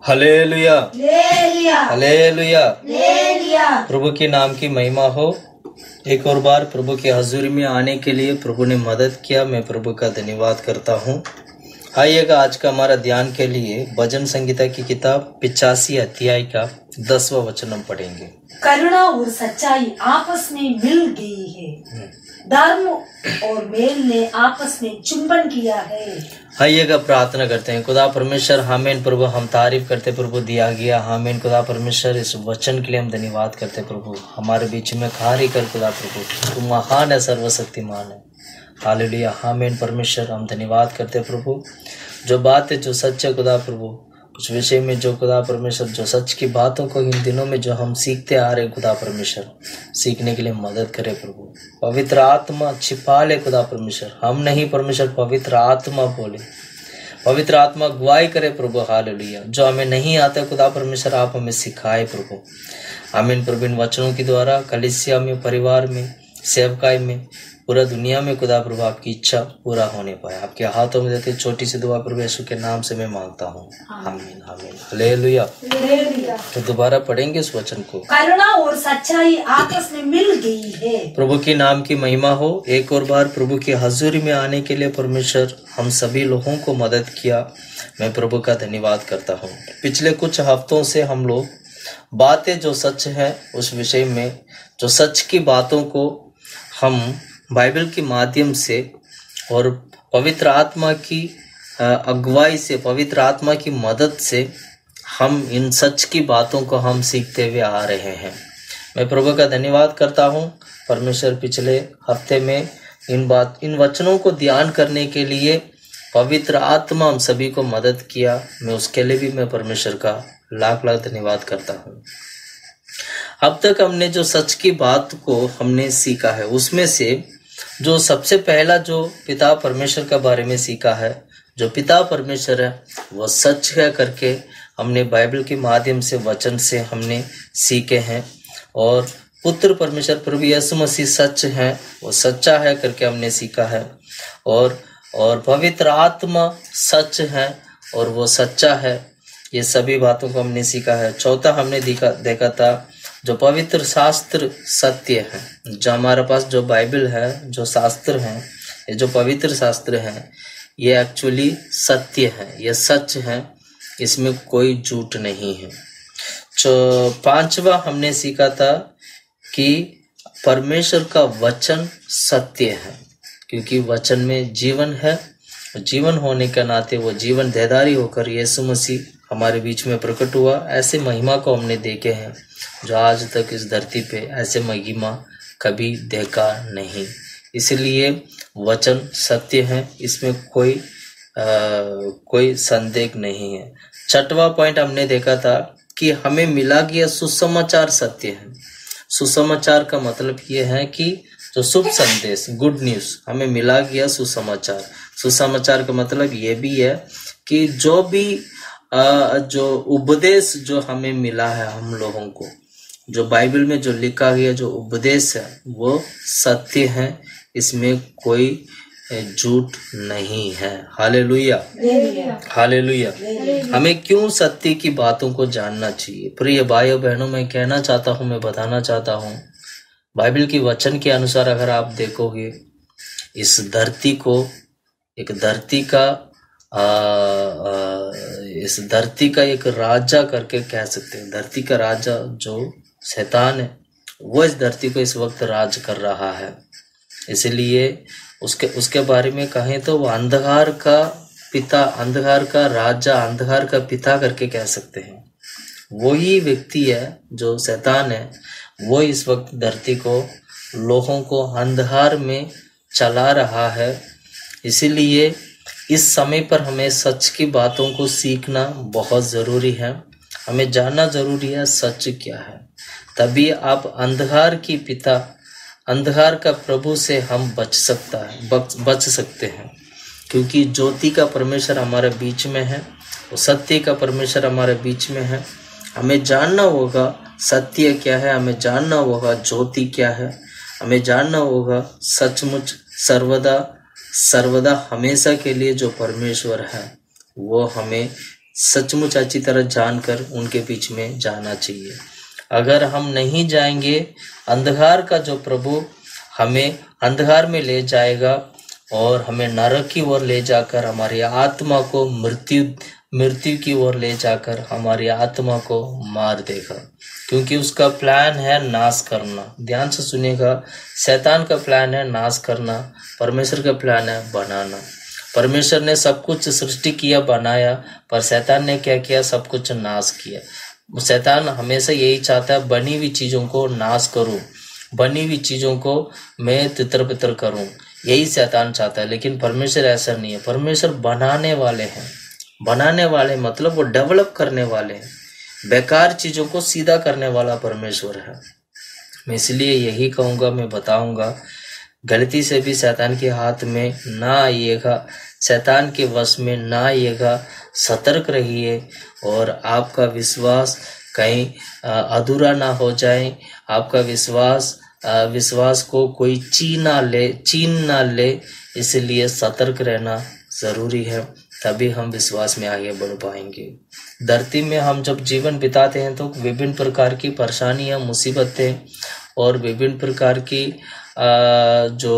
Hallelujah hallelujah hallelujah. Hallelujah. प्रभु के नाम की महिमा हो। एक और बार प्रभु की हजूरी में आने के लिए प्रभु ने मदद किया, मैं प्रभु का धन्यवाद करता हूँ। आइएगा आज का हमारा ध्यान के लिए भजन संगीता की किताब 85 अध्याय का 10वां वचन हम पढ़ेंगे। करुणा और सच्चाई आपस में मिल गई है, धर्म और मेल ने आपस में चुंबन किया है। आइएगा प्रार्थना करते हैं। खुदा परमेश्वर हामेन प्रभु, हम तारीफ करते प्रभु दिया गया हामेन। खुदा परमेश्वर इस वचन के लिए हम धन्यवाद करते प्रभु, हमारे बीच में कार्य कर खुदा प्रभु, तू महान है, सर्वशक्तिमान है। हालेलुया हामेन। परमेश्वर हम धन्यवाद करते प्रभु, जो बात है जो सच है खुदा प्रभु, उस विषय में जो खुदा परमेश्वर जो सच की बातों को इन दिनों में जो हम सीखते आ रहे खुदा परमेश्वर, सीखने के लिए मदद करे प्रभु। पवित्र आत्मा छिपा ले खुदा परमेश्वर, हम नहीं परमेश्वर, पवित्र आत्मा बोले, पवित्र आत्मा अगुवाई करे प्रभु। हालेलुया। जो हमें नहीं आता खुदा परमेश्वर, आप हमें सिखाए प्रभु। आमीन प्रभु। इन वचनों के द्वारा कलीसिया में, परिवार में, सेवकाई में, पूरा दुनिया में खुदा प्रभु आपकी इच्छा पूरा होने पाए, आपके हाथों में देते छोटी सी दुआ प्रभु यीशु के नाम से मैं मांगता हूँ। आमीन आमीन हालेलुया। तो दोबारा पढ़ेंगे इस वचन को। करुणा और सच्चाई आपस में मिल गई है। प्रभु के नाम की महिमा हो। एक और बार प्रभु की हजूरी में आने के लिए परमेश्वर हम सभी लोगों को मदद किया, मैं प्रभु का धन्यवाद करता हूँ। पिछले कुछ हफ्तों से हम लोग बातें जो सच है उस विषय में, जो सच की बातों को हम बाइबल के माध्यम से और पवित्र आत्मा की अगुवाई से, पवित्र आत्मा की मदद से हम इन सच की बातों को हम सीखते हुए आ रहे हैं। मैं प्रभु का धन्यवाद करता हूँ। परमेश्वर पिछले हफ्ते में इन वचनों को ध्यान करने के लिए पवित्र आत्मा हम सभी को मदद किया, मैं उसके लिए भी मैं परमेश्वर का लाख लाख धन्यवाद करता हूँ। अब तक हमने जो सच की बात को हमने सीखा है, उसमें से जो सबसे पहला जो पिता परमेश्वर के बारे में सीखा है, जो पिता परमेश्वर है वो सच है करके हमने बाइबल के माध्यम से, वचन से हमने सीखे हैं। और पुत्र परमेश्वर प्रभु यीशु मसीह सच है, वो सच्चा है करके हमने सीखा है। और पवित्र आत्मा सच है और वो सच्चा है, ये सभी बातों को हमने सीखा है। चौथा हमने देखा था जो पवित्र शास्त्र सत्य है, जो हमारे पास जो बाइबल है, जो शास्त्र हैं, ये जो पवित्र शास्त्र हैं, ये एक्चुअली सत्य है, ये सच है, इसमें कोई झूठ नहीं है। जो पांचवा हमने सीखा था कि परमेश्वर का वचन सत्य है, क्योंकि वचन में जीवन है, जीवन होने के नाते वो जीवन देहधारी होकर यीशु मसीह हमारे बीच में प्रकट हुआ। ऐसे महिमा को हमने देखे हैं जो आज तक इस धरती पे ऐसे महिमा कभी देखा नहीं। इसलिए वचन सत्य है, इसमें कोई संदेह नहीं है। छठवां पॉइंट हमने देखा था कि हमें मिला गया सुसमाचार सत्य है। सुसमाचार का मतलब ये है कि जो शुभ संदेश, गुड न्यूज हमें मिला गया सुसमाचार। सुसमाचार का मतलब ये भी है कि जो भी जो उपदेश जो हमें मिला है हम लोगों को, जो बाइबल में जो लिखा गया जो उपदेश है वो सत्य है, इसमें कोई झूठ नहीं है। Hallelujah hallelujah. हमें क्यों सत्य की बातों को जानना चाहिए? प्रिय भाइयों बहनों, मैं कहना चाहता हूँ, मैं बताना चाहता हूँ, बाइबल की वचन के अनुसार अगर आप देखोगे, इस धरती को एक धरती का इस धरती का एक राजा करके कह सकते हैं। धरती का राजा जो शैतान है वो इस धरती को इस वक्त राज कर रहा है। इसलिए उसके बारे में कहें तो वो अंधकार का पिता, अंधकार का राजा, अंधकार का पिता करके कह सकते हैं। वही व्यक्ति है जो शैतान है, वो इस वक्त धरती को, लोगों को अंधकार में चला रहा है। इसीलिए इस समय पर हमें सच की बातों को सीखना बहुत ज़रूरी है, हमें जानना ज़रूरी है सच क्या है। तभी आप अंधकार की पिता, अंधकार का प्रभु से हम बच सकते हैं, क्योंकि ज्योति का परमेश्वर हमारे बीच में है, वो सत्य का परमेश्वर हमारे बीच में है। हमें जानना होगा सत्य क्या है, हमें जानना होगा ज्योति क्या है, हमें जानना होगा सचमुच सर्वदा हमेशा के लिए जो परमेश्वर है वो हमें सचमुच अच्छी तरह जानकर उनके बीच में जाना चाहिए। अगर हम नहीं जाएंगे, अंधकार का जो प्रभु हमें अंधकार में ले जाएगा और हमें नरक की ओर ले जाकर हमारी आत्मा को मृत्यु की ओर ले जाकर हमारी आत्मा को मार देगा, क्योंकि उसका प्लान है नाश करना। ध्यान से सुनिएगा, शैतान का प्लान है नाश करना, परमेश्वर का प्लान है बनाना। परमेश्वर ने सब कुछ सृष्टि किया, बनाया, पर शैतान ने क्या किया? सब कुछ नाश किया। शैतान हमेशा यही चाहता है, बनी हुई चीजों को नाश करूं, बनी हुई चीजों को मैं तितर बितर करूं, यही शैतान चाहता है। लेकिन परमेश्वर ऐसा नहीं है। परमेश्वर बनाने वाले हैं। बनाने वाले मतलब वो डेवलप करने वाले हैं। बेकार चीजों को सीधा करने वाला परमेश्वर है। मैं इसलिए यही कहूंगा, मैं बताऊंगा, गलती से भी शैतान के हाथ में ना आइएगा, शैतान के वश में ना आइएगा। सतर्क रहिए और आपका विश्वास कहीं अधूरा ना हो जाए, आपका विश्वास को कोई छीन ना ले, इसलिए सतर्क रहना जरूरी है, तभी हम विश्वास में आगे बढ़ पाएंगे। धरती में हम जब जीवन बिताते हैं तो विभिन्न प्रकार की परेशानियां, मुसीबतें और विभिन्न प्रकार की जो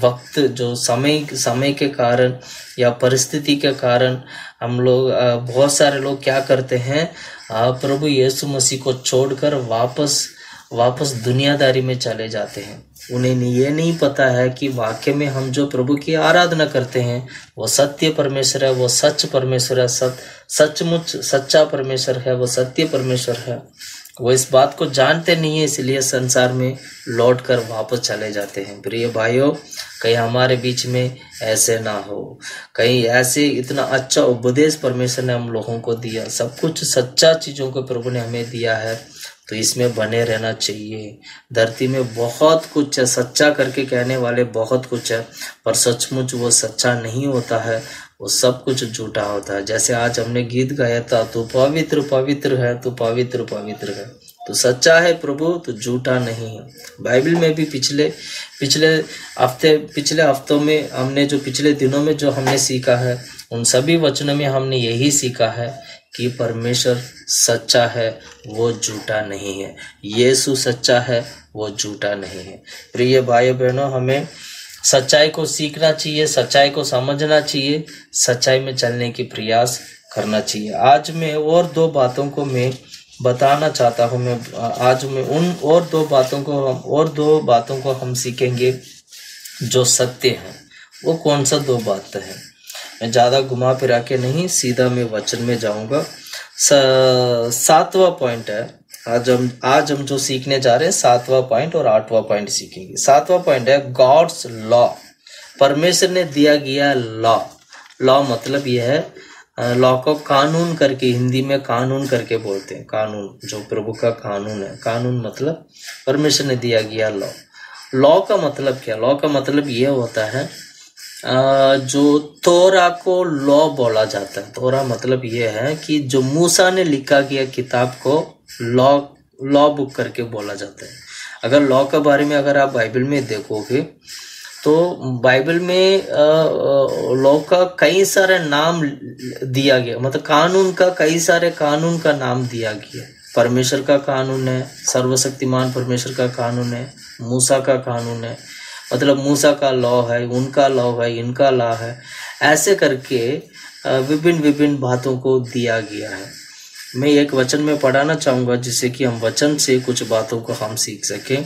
वक्त, जो समय के कारण या परिस्थिति के कारण हम लोग, बहुत सारे लोग क्या करते हैं, प्रभु यीशु मसीह को छोड़कर वापस दुनियादारी में चले जाते हैं। उन्हें ये नहीं पता है कि वाकई में हम जो प्रभु की आराधना करते हैं वो सत्य परमेश्वर है, वो सच परमेश्वर है, सचमुच सच्चा परमेश्वर है, वो सत्य परमेश्वर है। वो इस बात को जानते नहीं है, इसलिए संसार में लौटकर वापस चले जाते हैं। प्रिय भाइयों, कहीं हमारे बीच में ऐसे ना हो, कहीं ऐसे इतना अच्छा उपदेश परमेश्वर ने हम लोगों को दिया, सब कुछ सच्चा चीजों को प्रभु ने हमें दिया है, तो इसमें बने रहना चाहिए। धरती में बहुत कुछ है, सच्चा करके कहने वाले बहुत कुछ है, पर सचमुच वो सच्चा नहीं होता है, वो सब कुछ झूठा होता है। जैसे आज हमने गीत गाया था, तू पवित्र पवित्र है, तू पवित्र पवित्र है, तो सच्चा है प्रभु, तो झूठा नहीं है। बाइबल में भी पिछले हफ्तों में हमने जो पिछले दिनों में जो हमने सीखा है, उन सभी वचनों में हमने यही सीखा है कि परमेश्वर सच्चा है, वो झूठा नहीं है। यीशु सच्चा है, वो झूठा नहीं है। प्रिय भाई बहनों, हमें सच्चाई को सीखना चाहिए, सच्चाई को समझना चाहिए, सच्चाई में चलने की प्रयास करना चाहिए। आज मैं और दो बातों को मैं बताना चाहता हूँ। आज मैं उन और दो बातों को हम सीखेंगे जो सत्य हैं। वो कौन सा दो बात है? मैं ज्यादा घुमा फिरा के नहीं, सीधा मैं वचन में जाऊंगा। 7वां पॉइंट है आज हम जो सीखने जा रहे हैं, 7वां पॉइंट और 8वां पॉइंट सीखेंगे। 7वां पॉइंट है गॉड्स लॉ। परमेश्वर ने दिया गया लॉ मतलब यह है, लॉ को कानून करके, हिंदी में कानून करके बोलते हैं। कानून जो प्रभु का कानून है, कानून मतलब परमेश्वर ने दिया गया लॉ का मतलब क्या? लॉ का मतलब यह होता है, जो तोरा को लॉ बोला जाता है। तोरा मतलब यह है कि जो मूसा ने लिखा गया किताब को लॉ बुक करके बोला जाता है। अगर लॉ के बारे में अगर आप बाइबल में देखोगे तो बाइबल में लॉ का कई सारे नाम दिया गया, मतलब कानून का कई सारे कानून का नाम दिया गया। परमेश्वर का कानून है, सर्वशक्तिमान परमेश्वर का कानून है, मूसा का कानून है, मतलब मूसा का लॉ है, उनका लॉ है, इनका लॉ है, ऐसे करके विभिन्न बातों को दिया गया है। मैं एक वचन में पढ़ाना चाहूंगा जिससे कि हम वचन से कुछ बातों को हम सीख सकें।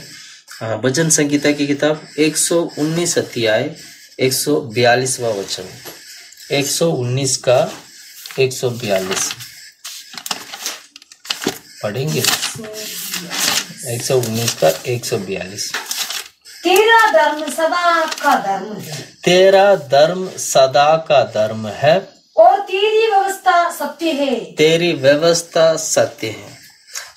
भजन संगीता की किताब 119 अध्याय 142वां वचन, 119 का 142 पढ़ेंगे। 119 का 142। तेरा धर्म सदा का धर्म है, तेरा धर्म सदा का धर्म है, और तेरी व्यवस्था सत्य है। तेरी व्यवस्था सत्य है।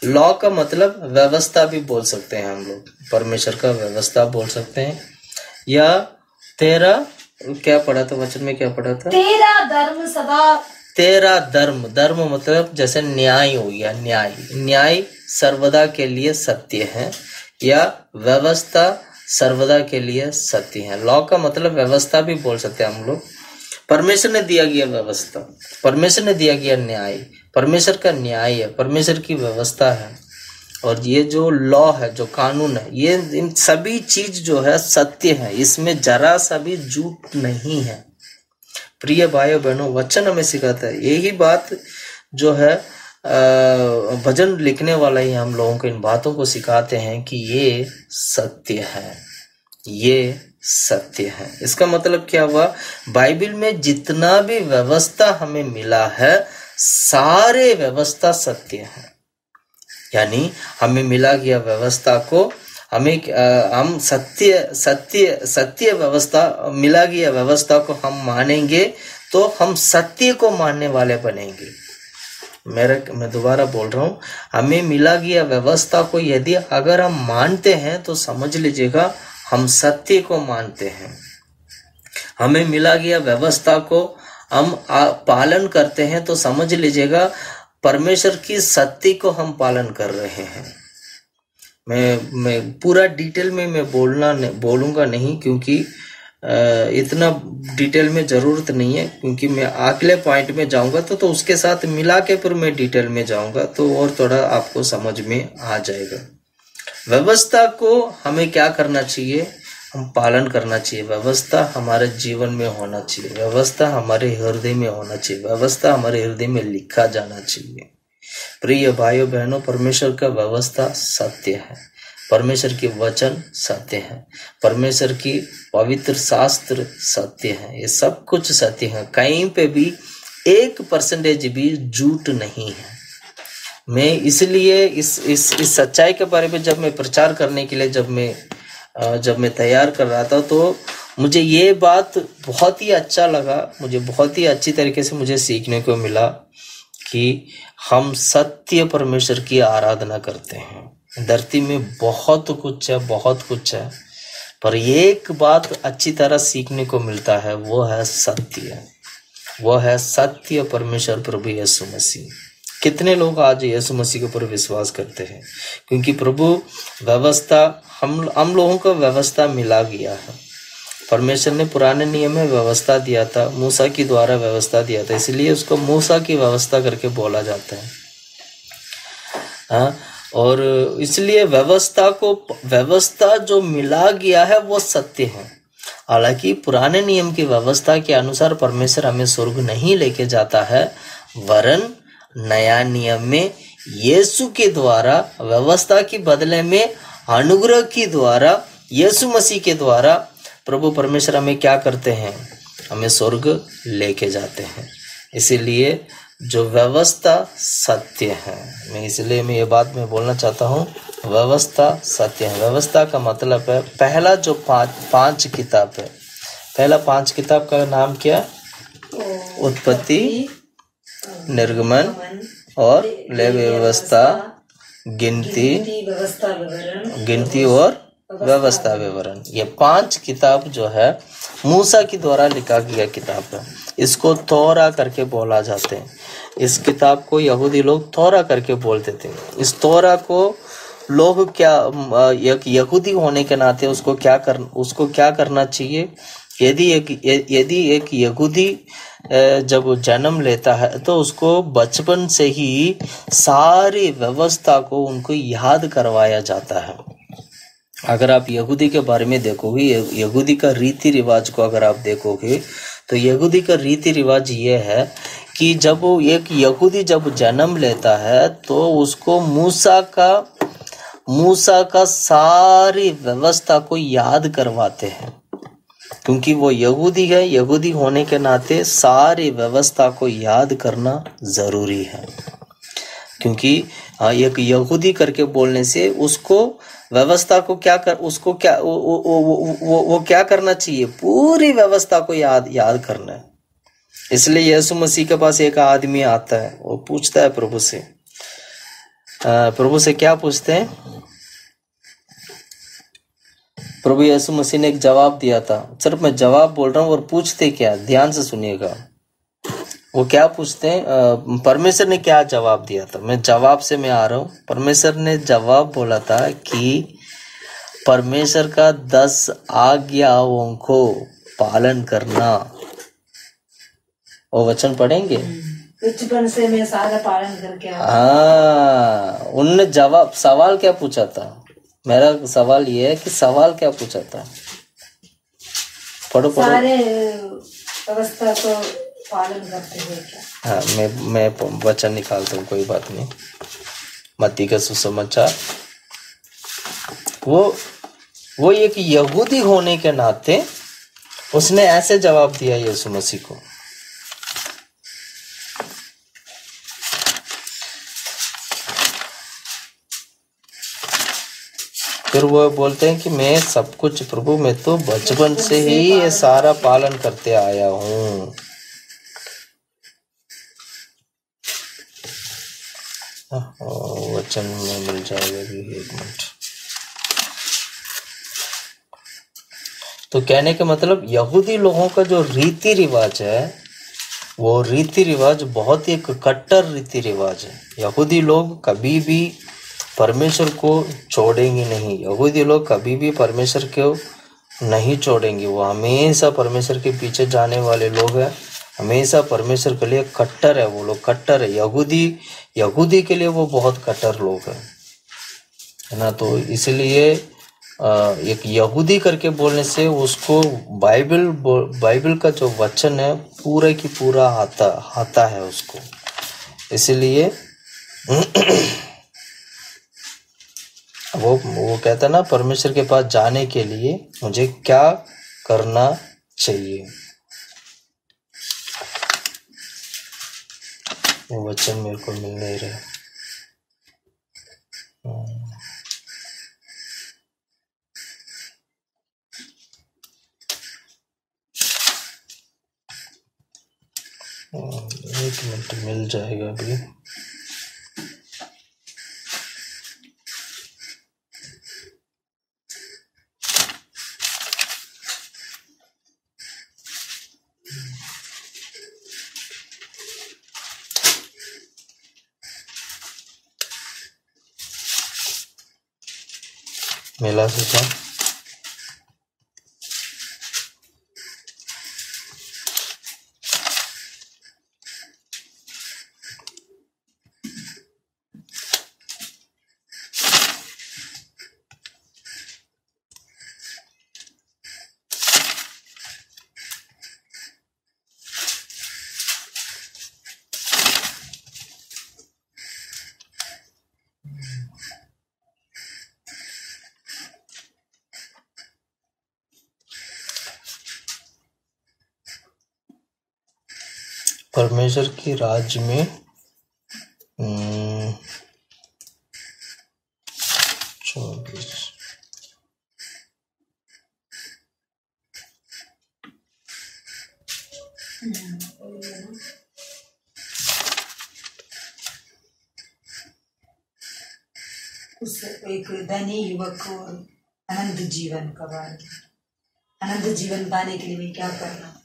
लॉ का मतलब व्यवस्था भी बोल सकते हैं हम लोग, परमेश्वर का व्यवस्था बोल सकते हैं। या तेरा क्या पढ़ा था वचन में, क्या पढ़ा था? तेरा धर्म सदा, तेरा धर्म मतलब जैसे न्याय हो गया, न्याय सर्वदा के लिए सत्य है, या व्यवस्था सर्वदा के लिए सत्य है। लॉ का मतलब व्यवस्था भी बोल सकते हैं हम लोग। परमेश्वर ने दिया गया व्यवस्था, परमेश्वर ने दिया गया न्याय, परमेश्वर का न्याय है, परमेश्वर की व्यवस्था है। और ये जो लॉ है, जो कानून है, ये इन सभी चीज जो है सत्य है, इसमें जरा सा भी झूठ नहीं है। प्रिय भाइयों बहनों, वचन हमें सिखाता है, यही बात जो है भजन लिखने वाला ही हम लोगों को इन बातों को सिखाते हैं कि ये सत्य है, ये सत्य है। इसका मतलब क्या हुआ, बाइबल में जितना भी व्यवस्था हमें मिला है सारे व्यवस्था सत्य है। यानी हमें मिला गया व्यवस्था को हम सत्य व्यवस्था मिला गया व्यवस्था को हम मानेंगे तो हम सत्य को मानने वाले बनेंगे। मैं दोबारा बोल रहा हूँ, हमें मिला गया व्यवस्था को यदि अगर हम मानते हैं तो समझ लीजिएगा हम सत्य को मानते हैं। हमें मिला गया व्यवस्था को हम पालन करते हैं तो समझ लीजिएगा परमेश्वर की सत्य को हम पालन कर रहे हैं। मैं पूरा डिटेल में मैं बोलूंगा नहीं, क्योंकि इतना डिटेल में जरूरत नहीं है, क्योंकि मैं अगले पॉइंट में जाऊंगा तो उसके साथ मिला के फिर मैं डिटेल में जाऊंगा तो और थोड़ा आपको समझ में आ जाएगा। व्यवस्था को हमें क्या करना चाहिए, हम पालन करना चाहिए। व्यवस्था हमारे जीवन में होना चाहिए, व्यवस्था हमारे हृदय में होना चाहिए, व्यवस्था हमारे हृदय में लिखा जाना चाहिए। प्रिय भाइयों बहनों, परमेश्वर का व्यवस्था सत्य है, परमेश्वर की वचन सत्य है, परमेश्वर की पवित्र शास्त्र सत्य है, ये सब कुछ सत्य है। कहीं पे भी 1% भी झूठ नहीं है। मैं इसलिए इस सच्चाई के बारे में जब मैं प्रचार करने के लिए जब मैं तैयार कर रहा था तो मुझे ये बात बहुत ही अच्छा लगा, मुझे बहुत ही अच्छी तरीके से मुझे सीखने को मिला कि हम सत्य परमेश्वर की आराधना करते हैं। धरती में बहुत कुछ है, बहुत कुछ है, पर एक बात अच्छी तरह सीखने को मिलता है, वो है सत्य, वो है सत्य परमेश्वर प्रभु यीशु मसीह। कितने लोग आज यीशु मसीह के ऊपर विश्वास करते हैं? क्योंकि प्रभु व्यवस्था हम लोगों को व्यवस्था मिला गया है। परमेश्वर ने पुराने नियम में व्यवस्था दिया था, मूसा की द्वारा व्यवस्था दिया था, इसलिए उसको मूसा की व्यवस्था करके बोला जाता है। हाँ, और इसलिए व्यवस्था जो मिला गया है वो सत्य है। हालांकि पुराने नियम की व्यवस्था के अनुसार परमेश्वर हमें स्वर्ग नहीं लेके जाता है, वरन नया नियम में यीशु के द्वारा व्यवस्था के बदले में अनुग्रह के द्वारा यीशु मसीह के द्वारा प्रभु परमेश्वर हमें क्या करते हैं, हमें स्वर्ग लेके जाते हैं। इसीलिए जो व्यवस्था सत्य है, इसलिए मैं ये बात मैं बोलना चाहता हूँ, व्यवस्था सत्य है। व्यवस्था का मतलब है पहला जो पांच किताब है, पहला 5 किताब का नाम क्या? उत्पत्ति, निर्गमन और लेवी व्यवस्था, गिनती और व्यवस्था विवरण। ये 5 किताब जो है मूसा की द्वारा लिखा गया किताब है। इसको तोरा करके बोला जाते हैं। इस किताब को यहूदी लोग तोरा करके बोलते थे। इस तोरा को लोग क्या, एक यहूदी होने के नाते उसको क्या करना चाहिए? यदि एक यहूदी जब जन्म लेता है तो उसको बचपन से ही सारी व्यवस्था को उनको याद करवाया जाता है। अगर आप यहूदी के बारे में देखोगे, यहूदी का रीति रिवाज को अगर आप देखोगे तो यहूदी का रीति रिवाज ये है कि जब एक यहूदी जब जन्म लेता है तो उसको मूसा का सारी व्यवस्था को याद करवाते हैं, क्योंकि वो यहूदी है। यहूदी होने के नाते सारी व्यवस्था को याद करना जरूरी है, क्योंकि एक यहूदी करके बोलने से उसको व्यवस्था को वो क्या करना चाहिए? पूरी व्यवस्था को याद करना है। इसलिए यीशु मसीह के पास एक आदमी आता है, वो पूछता है प्रभु से क्या पूछते हैं? प्रभु यीशु मसीह ने एक जवाब दिया था। सिर्फ मैं जवाब बोल रहा हूँ और पूछते क्या, ध्यान से सुनिएगा। वो क्या पूछते हैं? परमेश्वर ने क्या जवाब दिया था? मैं जवाब से मैं आ रहा हूँ। परमेश्वर ने जवाब बोला था कि परमेश्वर का 10 आज्ञाओं को पालन करना। वो वचन पढ़ेंगे। बचपन से मैं सारा पालन करके उनने जवाब सवाल क्या पूछा था? मेरा सवाल ये है कि सवाल क्या पूछा था? पढ़ो सारे व्यवस्था को पालन करते हुए क्या? हाँ, मैं वचन निकालता हूँ, कोई बात नहीं। मत्ती का सुसमाचार, वो एक यहूदी होने के नाते उसने ऐसे जवाब दिया यीशु मसीह को। फिर वो बोलते हैं कि मैं सब कुछ प्रभु, मैं तो बचपन से ही ये सारा पालन करते आया हूँ। वचन में मिल जाएगा भी, एक मिनट। तो कहने का मतलब यहूदी लोगों का जो रीति रिवाज है, वो रीति रिवाज बहुत ही कट्टर रीति रिवाज है। यहूदी लोग कभी भी परमेश्वर को छोड़ेंगे नहीं। यहूदी लोग कभी भी परमेश्वर को नहीं छोड़ेंगे। वो हमेशा परमेश्वर के पीछे जाने वाले लोग हैं, हमेशा परमेश्वर के लिए कट्टर है। वो लोग कट्टर है। यहूदी के लिए वो बहुत कट्टर लोग हैं, है ना। तो इसलिए एक यहूदी करके बोलने से उसको बाइबल का जो वचन है पूरा की पूरा आता है उसको। इसलिए वो कहता है ना, परमेश्वर के पास जाने के लिए मुझे क्या करना चाहिए। वो वचन मेरे को मिल नहीं रहा। एक मिनट, मिल जाएगा अभी। मिला था परमेश्वर के राज्य में 24। उस एक धनी युवक को अनंत जीवन का बात, अनंत जीवन पाने के लिए क्या करना?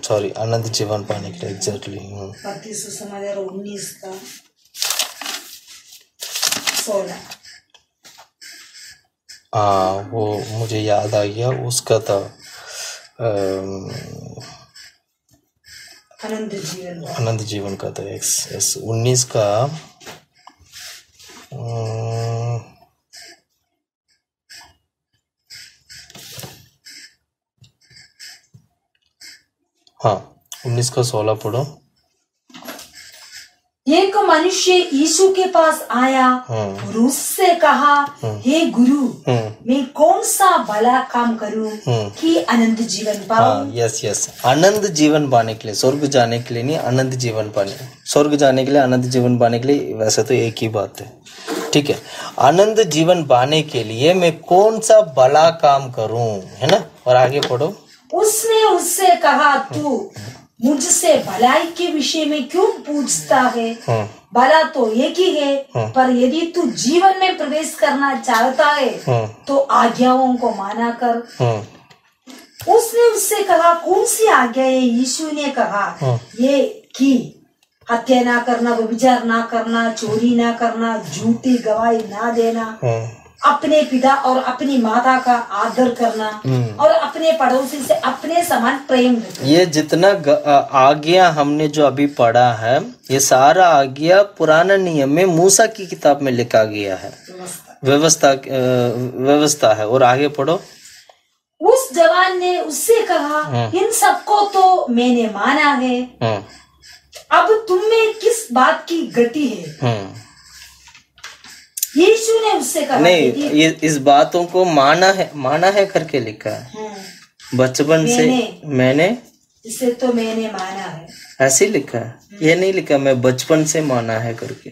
सॉरी, अनंत जीवन पाने के लिए एग्जैक्टली। मत्ती सुसमाचार 19 का 16। वो मुझे याद आ गया, उसका था अनंत जीवन का था 19 का। हाँ, 19 का 16 पढ़ो। एक मनुष्य यीशु के पास आया और उससे कहा, हे गुरु, मैं कौन सा भला काम करूं कि अनंत जीवन पाऊं? यस, अनंत जीवन पाने के लिए, स्वर्ग जाने के लिए नहीं, अनंत जीवन पाने। स्वर्ग जाने के लिए, अनंत जीवन पाने के लिए वैसे तो एक ही बात है, ठीक है। अनंत जीवन पाने के लिए मैं कौन सा भला काम करूं, है ना। और आगे पढ़ो। उसने उससे कहा, तू मुझसे भलाई के विषय में क्यों पूछता है? भला तो एक ही है, पर यदि तू जीवन में प्रवेश करना चाहता है तो आज्ञाओं को माना कर। उसने उससे कहा, कौन सी आज्ञा है? यीशु ने कहा, ये कि हत्या ना करना, व्यभिचार ना करना, चोरी ना करना, झूठी गवाही ना देना, अपने पिता और अपनी माता का आदर करना और अपने पड़ोसी से अपने समान प्रेम रखना। ये जितना आज्ञा हमने जो अभी पढ़ा है, ये सारा आज्ञा पुराना नियम में मूसा की किताब में लिखा गया है, व्यवस्था है। और आगे पढ़ो। उस जवान ने उससे कहा, इन सबको तो मैंने माना है, अब तुम में किस बात की गति है? यीशु ने उससे कहा, नहीं, ये इस बातों को माना है करके लिखा है। बचपन से मैंने इसे तो मैंने माना है, ऐसे लिखा है। ये नहीं लिखा मैं बचपन से माना है करके।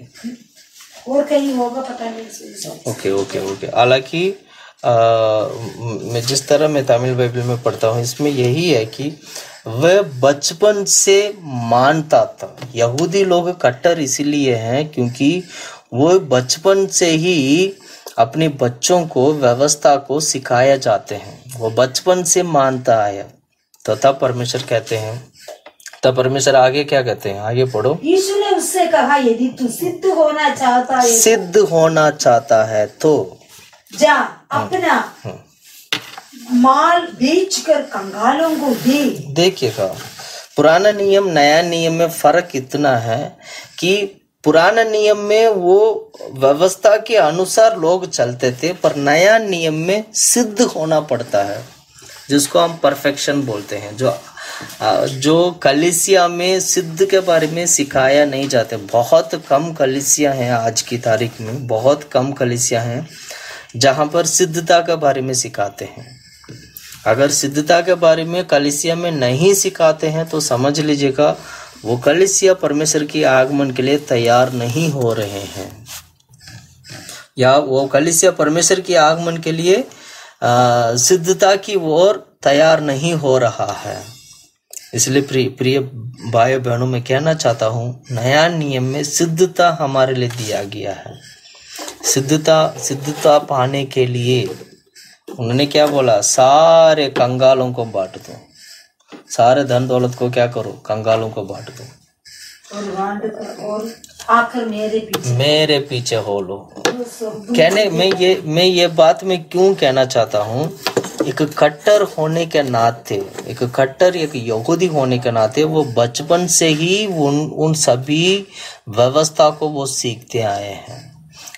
और कहीं होगा पता नहीं। ओके। हालांकि मैं जिस तरह मैं तमिल बाइबल में पढ़ता हूँ, इसमें यही है कि वह बचपन से मानता था। यहूदी लोग कट्टर इसलिए हैं क्योंकि वो बचपन से ही अपने बच्चों को व्यवस्था को सिखाया जाते हैं, वो बचपन से मानता आया। तो तब परमेश्वर कहते हैं, तब परमेश्वर आगे क्या कहते हैं, आगे पढ़ो। यीशु ने उससे कहा, यदि तू सिद्ध होना चाहता है तो जा अपना माल बेचकर कंगालों को दे। देखिएगा, पुराना नियम नया नियम में फर्क इतना है कि पुराना नियम में वो व्यवस्था के अनुसार लोग चलते थे, पर नया नियम में सिद्ध होना पड़ता है, जिसको हम परफेक्शन बोलते हैं। जो कलीसिया में सिद्ध के बारे में सिखाया नहीं जाते। बहुत कम कलीसिया हैं आज की तारीख में, बहुत कम कलीसिया हैं जहाँ पर सिद्धता के बारे में सिखाते हैं। अगर सिद्धता के बारे में कलीसिया में नहीं सिखाते हैं तो समझ लीजिएगा वो कलीसिया परमेश्वर की आगमन के लिए तैयार नहीं हो रहे हैं, या वो कलीसिया परमेश्वर की आगमन के लिए सिद्धता की ओर तैयार नहीं हो रहा है। इसलिए प्रिय भाइयों बहनों, मैं कहना चाहता हूँ, नया नियम में सिद्धता हमारे लिए दिया गया है। सिद्धता पाने के लिए उन्होंने क्या बोला, सारे कंगालों को बांट दो, सारे धन दौलत को क्या करो, कंगालों को बांट दो और आकर मेरे पीछे हो लो। कहने मैं ये बात मैं क्यों कहना चाहता हूँ, एक कट्टर होने के नाते, एक यहूदी होने के नाते वो बचपन से ही उन सभी व्यवस्था को वो सीखते आए हैं।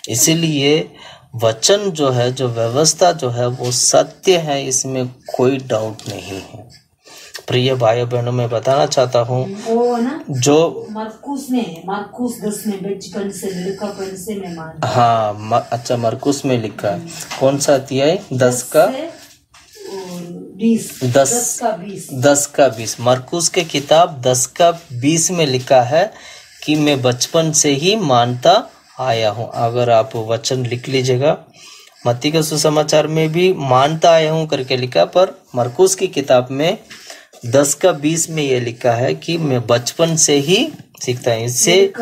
इसीलिए वचन जो है, जो व्यवस्था जो है वो सत्य है, इसमें कोई डाउट नहीं है। प्रिय भाइयों बहनों, मैं बताना चाहता हूँ, वो ना जो मरकुस 10 में बचपन से लड़कापन से मैं मानता। हाँ, अच्छा, मरकुस में लिखा है, कौन सा अध्याय? 10 का 20। मरकुस के किताब 10 का 20 में लिखा है कि मैं बचपन से ही मानता आया हूँ। अगर आप वचन लिख लीजिएगा, मत्ती का सुसमाचार में भी मानता आया हूँ करके लिखा, पर मरकुस की किताब में 10 का 20 में ये लिखा है कि मैं बचपन से ही सीखता हूँ। इससे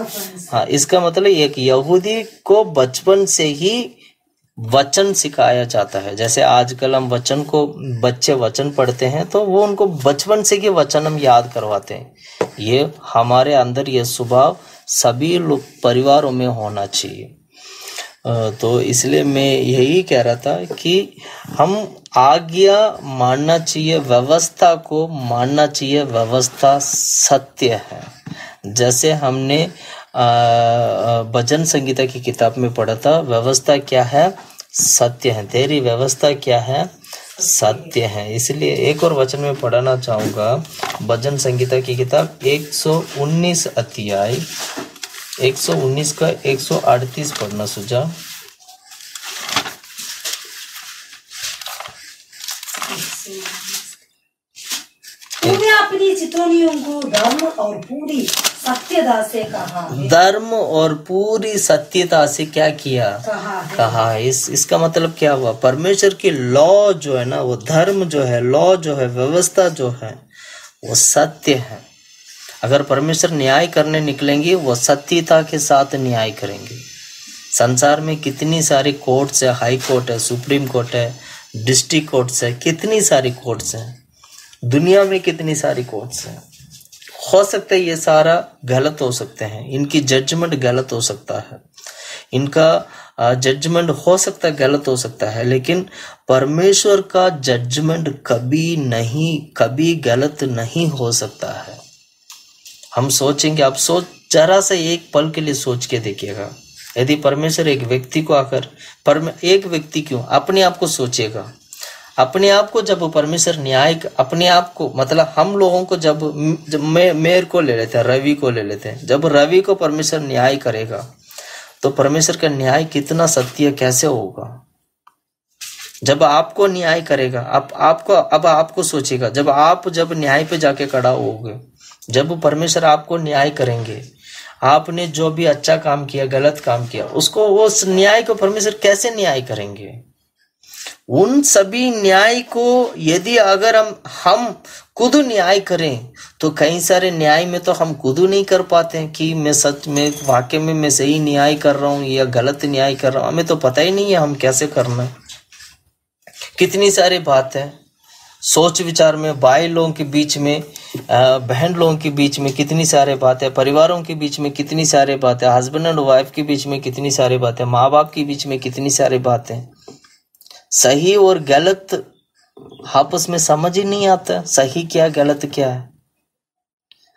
हाँ, इसका मतलब एक यहूदी को बचपन से ही वचन सिखाया जाता है। जैसे आजकल हम बच्चे वचन पढ़ते हैं तो वो उनको बचपन से ही वचन हम याद करवाते हैं। ये हमारे अंदर ये स्वभाव सभी लोग परिवारों में होना चाहिए। तो इसलिए मैं यही कह रहा था कि हम आज्ञा मानना चाहिए, व्यवस्था को मानना चाहिए। व्यवस्था सत्य है। जैसे हमने भजन संगीता की किताब में पढ़ा था, व्यवस्था क्या है? सत्य है। तेरी व्यवस्था क्या है? सत्य है। इसलिए एक और वचन में पढ़ना चाहूँगा, भजन संगीता की किताब 119 अध्याय 119 का 138 पढ़ना सुझाव। तूने अपनी चितौनियों को धर्म और पूरी सत्यता से कहा है। धर्म और पूरी सत्यता से क्या किया? कहा है। इसका मतलब क्या हुआ? परमेश्वर की लॉ जो है ना, वो धर्म जो है, लॉ जो है, व्यवस्था जो है, वो सत्य है। अगर परमेश्वर न्याय करने निकलेंगे, वो सत्यता के साथ न्याय करेंगे। संसार में कितनी सारी कोर्ट्स है, हाई कोर्ट है, सुप्रीम कोर्ट है, डिस्ट्रिक्ट कोर्ट्स है, कितनी सारी कोर्ट्स हैं दुनिया में, कितनी सारी कोर्ट्स हैं। हो सकता है ये सारा गलत हो सकते हैं, इनकी जजमेंट गलत हो सकता है, इनका जजमेंट हो सकता है, गलत हो सकता है, लेकिन परमेश्वर का जजमेंट कभी गलत नहीं हो सकता है। हम सोचेंगे, आप जरा सा एक पल के लिए सोच के देखिएगा, यदि परमेश्वर एक व्यक्ति को आकर, एक व्यक्ति क्यों, अपने आप को सोचिएगा, अपने आप को जब परमेश्वर न्याय, अपने आप को मतलब हम लोगों को जब मेयर को ले लेते हैं, रवि को ले लेते हैं, जब रवि को परमेश्वर न्याय करेगा तो परमेश्वर का न्याय कितना सत्य कैसे होगा। जब आपको न्याय करेगा, अब आपको सोचिएगा, जब न्याय पे जाके खड़ा होगे, जब परमेश्वर आपको न्याय करेंगे, आपने जो भी अच्छा काम किया, गलत काम किया, उसको, वो न्याय को परमेश्वर कैसे न्याय करेंगे। उन सभी न्याय को यदि अगर हम खुद न्याय करें तो कई सारे न्याय में तो हम खुद नहीं कर पाते हैं कि मैं सच में वाकई में मैं सही न्याय कर रहा हूँ या गलत न्याय कर रहा हूँ, हमें तो पता ही नहीं है हम कैसे करना है। कितनी सारी बात है, सोच विचार में, भाई लोगों के बीच में, बहन लोगों के बीच में कितनी सारे बातें, परिवारों के बीच में कितनी सारे बातें, हस्बैंड एंड वाइफ के बीच में कितनी सारी बातें, माँ बाप के बीच में कितनी सारी बातें, सही और गलत आपस में समझ ही नहीं आता। सही क्या गलत क्या है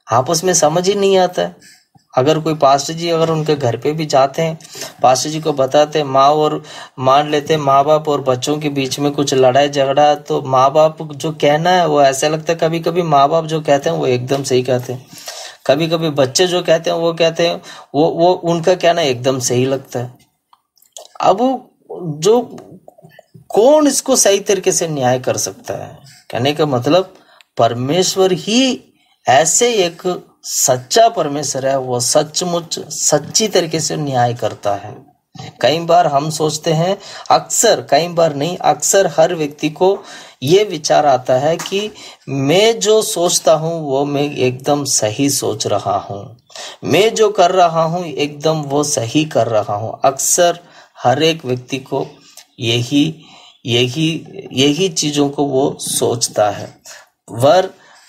आपस में समझ ही नहीं आता है। अगर कोई पास्टर जी अगर उनके घर पे भी जाते हैं, पास्टर जी को बताते हैं, मान लेते हैं माँ बाप और बच्चों के बीच में कुछ लड़ाई झगड़ा, तो माँ बाप जो कहना है वो ऐसा लगता है, कभी कभी माँ बाप जो कहते हैं वो एकदम सही कहते हैं, कभी कभी बच्चे जो कहते हैं वो कहते हैं वो उनका कहना एकदम सही लगता है। अब जो कौन इसको सही तरीके से न्याय कर सकता है। कहने का मतलब परमेश्वर ही ऐसे एक सच्चा परमेश्वर है, वो सचमुच सच्ची तरीके से न्याय करता है। कई बार हम सोचते हैं, अक्सर, कई बार नहीं, अक्सर हर व्यक्ति को ये विचार आता है कि मैं जो सोचता हूँ वो मैं एकदम सही सोच रहा हूँ, मैं जो कर रहा हूँ एकदम वो सही कर रहा हूँ। अक्सर हर एक व्यक्ति को यही चीजों को वो सोचता है।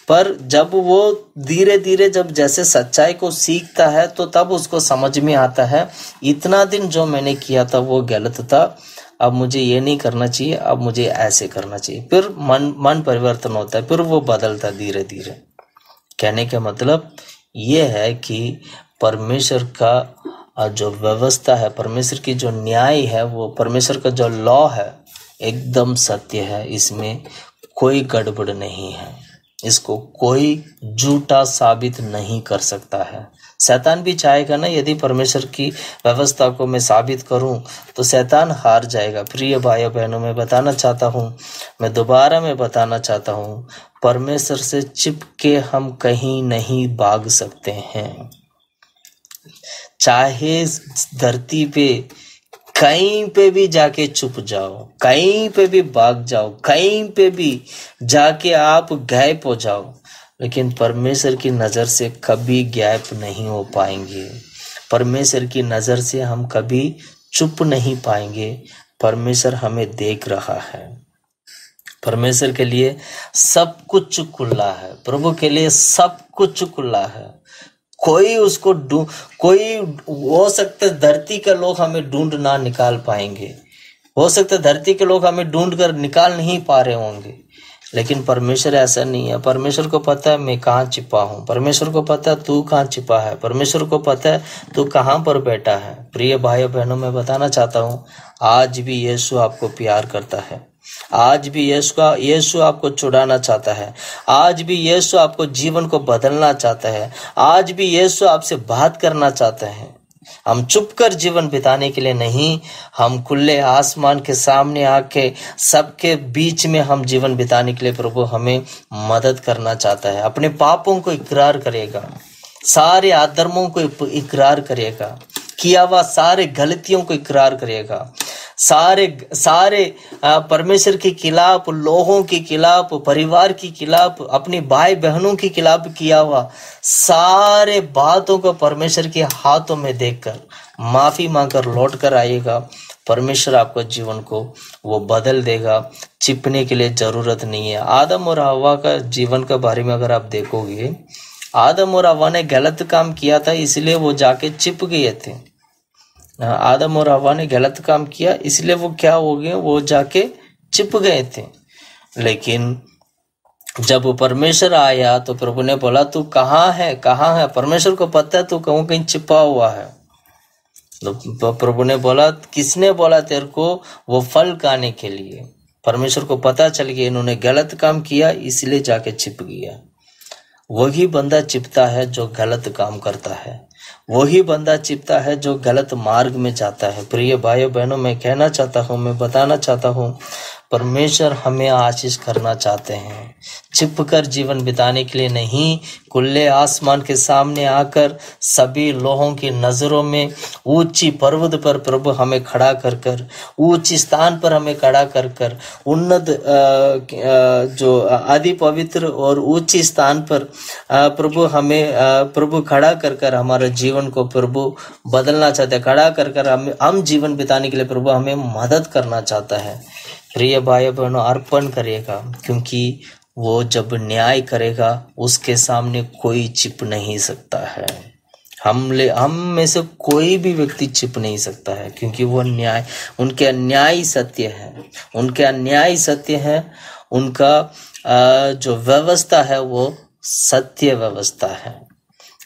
पर जब वो धीरे धीरे जब जैसे सच्चाई को सीखता है तो तब उसको समझ में आता है, इतना दिन जो मैंने किया था वो गलत था, अब मुझे ये नहीं करना चाहिए, अब मुझे ऐसे करना चाहिए। फिर मन परिवर्तन होता है, फिर वो बदलता धीरे धीरे। कहने का मतलब ये है कि परमेश्वर का जो व्यवस्था है, परमेश्वर की जो न्याय है, वो परमेश्वर का जो लॉ है एकदम सत्य है, इसमें कोई गड़बड़ नहीं है, इसको कोई झूठा साबित नहीं कर सकता है। शैतान भी चाहेगा ना, यदि परमेश्वर की व्यवस्था को मैं साबित करूं तो शैतान हार जाएगा। प्रिय भाइयों बहनों, मैं बताना चाहता हूं, मैं दोबारा में बताना चाहता हूं, परमेश्वर से चिपके हम कहीं नहीं भाग सकते हैं। चाहे धरती पे कहीं पे भी जाके छुप जाओ, कहीं पे भी भाग जाओ, कहीं पे भी जाके आप गायब हो जाओ, लेकिन परमेश्वर की नज़र से कभी गायब नहीं हो पाएंगे। परमेश्वर की नज़र से हम कभी चुप नहीं पाएंगे। परमेश्वर हमें देख रहा है। परमेश्वर के लिए सब कुछ खुला है, प्रभु के लिए सब कुछ खुला है। कोई उसको कोई हो सकता है धरती के लोग हमें ढूंढ ना निकाल पाएंगे, हो सकता है धरती के लोग हमें ढूंढ कर निकाल नहीं पा रहे होंगे, लेकिन परमेश्वर ऐसा नहीं है। परमेश्वर को पता है मैं कहाँ छिपा हूँ, परमेश्वर को पता है तू कहाँ छिपा है, परमेश्वर को पता है तू कहाँ पर बैठा है। प्रिय भाइयों बहनों, मैं बताना चाहता हूँ, आज भी यीशु आपको प्यार करता है, आज भी यीशु आपको छुड़ाना चाहता है, आज भी यीशु आपको जीवन को बदलना चाहता है, आज भी यीशु आपसे बात करना चाहता है। हम चुप कर जीवन बिताने के लिए नहीं, हम खुले आसमान के सामने आके सबके बीच में हम जीवन बिताने के लिए प्रभु हमें मदद करना चाहता है। अपने पापों को इकरार करेगा, सारे अधर्मों को इकरार करेगा, किया हुआ सारे गलतियों को इकरार करेगा, सारे परमेश्वर के खिलाफ, लोगों के खिलाफ, परिवार के खिलाफ, अपने भाई बहनों के खिलाफ किया हुआ सारे बातों को परमेश्वर के हाथों में देखकर माफी मांगकर लौट कर आइएगा। परमेश्वर आपको जीवन को वो बदल देगा। छिपने के लिए जरूरत नहीं है। आदम और हवा का जीवन के बारे में अगर आप देखोगे, आदम और हवा ने गलत काम किया था, इसलिए वो जाके छिप गए थे। आदम और हवा ने गलत काम किया, इसलिए वो क्या हो गए, वो जाके चिप गए थे। लेकिन जब परमेश्वर आया तो प्रभु ने बोला तू कहाँ है, कहाँ है। परमेश्वर को पता है तू कहूँ कहीं छिपा हुआ है। तो प्रभु ने बोला किसने बोला तेरे को वो फल खाने के लिए। परमेश्वर को पता चल गया इन्होंने गलत काम किया, इसलिए जाके छिप गया। वही बंदा चिपता है जो गलत काम करता है, वही बंदा चिपता है जो गलत मार्ग में जाता है। प्रिय भाइयों बहनों, मैं कहना चाहता हूँ, मैं बताना चाहता हूँ, परमेश्वर हमें आशीष करना चाहते हैं। छिपकर जीवन बिताने के लिए नहीं, खुले आसमान के सामने आकर सभी लोगों की नज़रों में ऊंची पर्वत पर प्रभु हमें खड़ा कर कर, ऊंची स्थान पर हमें खड़ा कर कर, उन्नत जो आदि पवित्र और ऊंची स्थान पर प्रभु हमें प्रभु खड़ा कर कर हमारा जीवन को प्रभु बदलना चाहते हैं। खड़ा कर कर हम जीवन बिताने के लिए प्रभु हमें मदद करना चाहता है। प्रिय भाई बहनों, अर्पण करिएगा, क्योंकि वो जब न्याय करेगा उसके सामने कोई छिप नहीं सकता है। हम में से कोई भी व्यक्ति छिप नहीं सकता है, क्योंकि वो न्याय, उनके अन्याय सत्य है, उनके अन्याय सत्य है। उनका जो व्यवस्था है वो सत्य व्यवस्था है।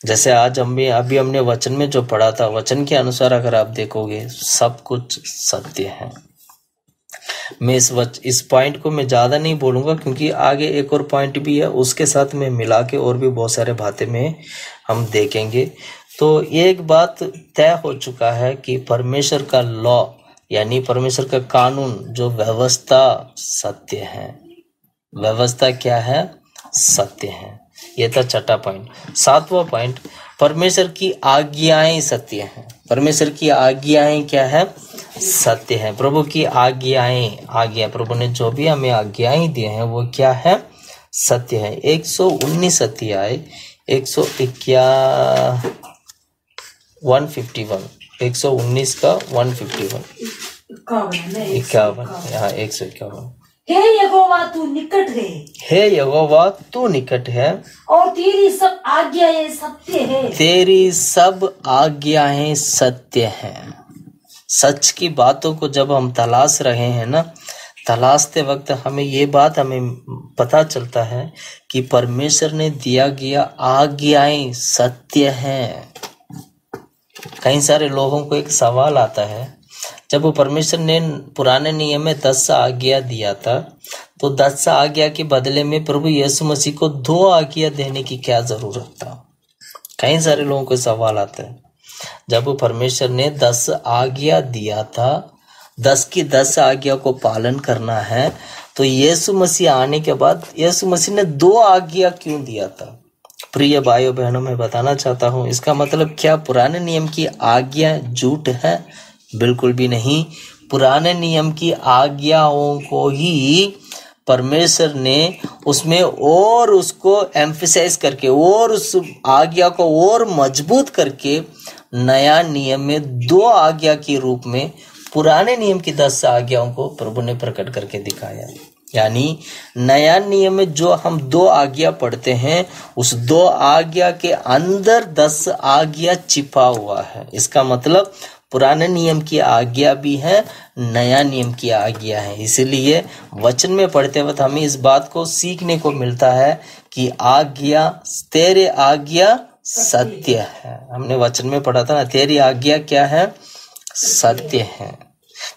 जैसे आज अभी हमने वचन में जो पढ़ा था, वचन के अनुसार अगर आप देखोगे सब कुछ सत्य है। मैं इस पॉइंट को मैं ज़्यादा नहीं बोलूँगा, क्योंकि आगे एक और पॉइंट भी है, उसके साथ में मिला के और भी बहुत सारे बातें में हम देखेंगे। तो एक बात तय हो चुका है कि परमेश्वर का लॉ यानी परमेश्वर का कानून जो व्यवस्था सत्य है। व्यवस्था क्या है? सत्य है। ये था छठा पॉइंट। सातवां पॉइंट, परमेश्वर की आज्ञाएं सत्य हैं। परमेश्वर की आज्ञाएं क्या है? सत्य है। प्रभु की आज्ञा प्रभु ने जो भी हमें आज्ञाएं दी हैं वो क्या है? सत्य है। 119 अध्याय 151 119 का 151 51 यहाँ 151। हे यहोवा तू निकट है, हे यहोवा तू निकट है, और तेरी सब आज्ञाएं सत्य है। तेरी सब आज्ञाएं सत्य हैं। सच की बातों को जब हम तलाश रहे हैं ना, तलाशते वक्त हमें ये बात हमें पता चलता है कि परमेश्वर ने दिया गया आज्ञाएं सत्य हैं। कई सारे लोगों को एक सवाल आता है, जब वो परमेश्वर ने पुराने नियम में 10 आज्ञा दिया था, तो 10 आज्ञा के बदले में प्रभु यीशु मसीह को 2 आज्ञा देने की क्या जरूरत था? कई सारे लोगों को सवाल आता है। जब वो परमेश्वर ने 10 आज्ञा दिया था, 10 की 10 आज्ञा को पालन करना है, तो यीशु मसीह आने के बाद यीशु मसीह ने 2 आज्ञा क्यों दिया था? प्रिय भाइयों बहनों, मैं बताना चाहता हूँ, इसका मतलब क्या पुराने नियम की आज्ञा झूठ है? बिल्कुल भी नहीं। पुराने नियम की आज्ञाओं को ही परमेश्वर ने उसमें और उसको एम्फसाइज करके और उस आज्ञा को और मजबूत करके नया नियम में 2 आज्ञा के रूप में पुराने नियम की 10 आज्ञाओं को प्रभु ने प्रकट करके दिखाया। यानी नया नियम में जो हम 2 आज्ञा पढ़ते हैं, उस 2 आज्ञा के अंदर 10 आज्ञा छिपा हुआ है। इसका मतलब पुराने नियम की आज्ञा भी है, नया नियम की आज्ञा है। इसलिए वचन में पढ़ते वक्त हमें इस बात को सीखने को मिलता है कि आज्ञा, तेरे आज्ञा सत्य है। हमने वचन में पढ़ा था ना, तेरी आज्ञा क्या है? सत्य है।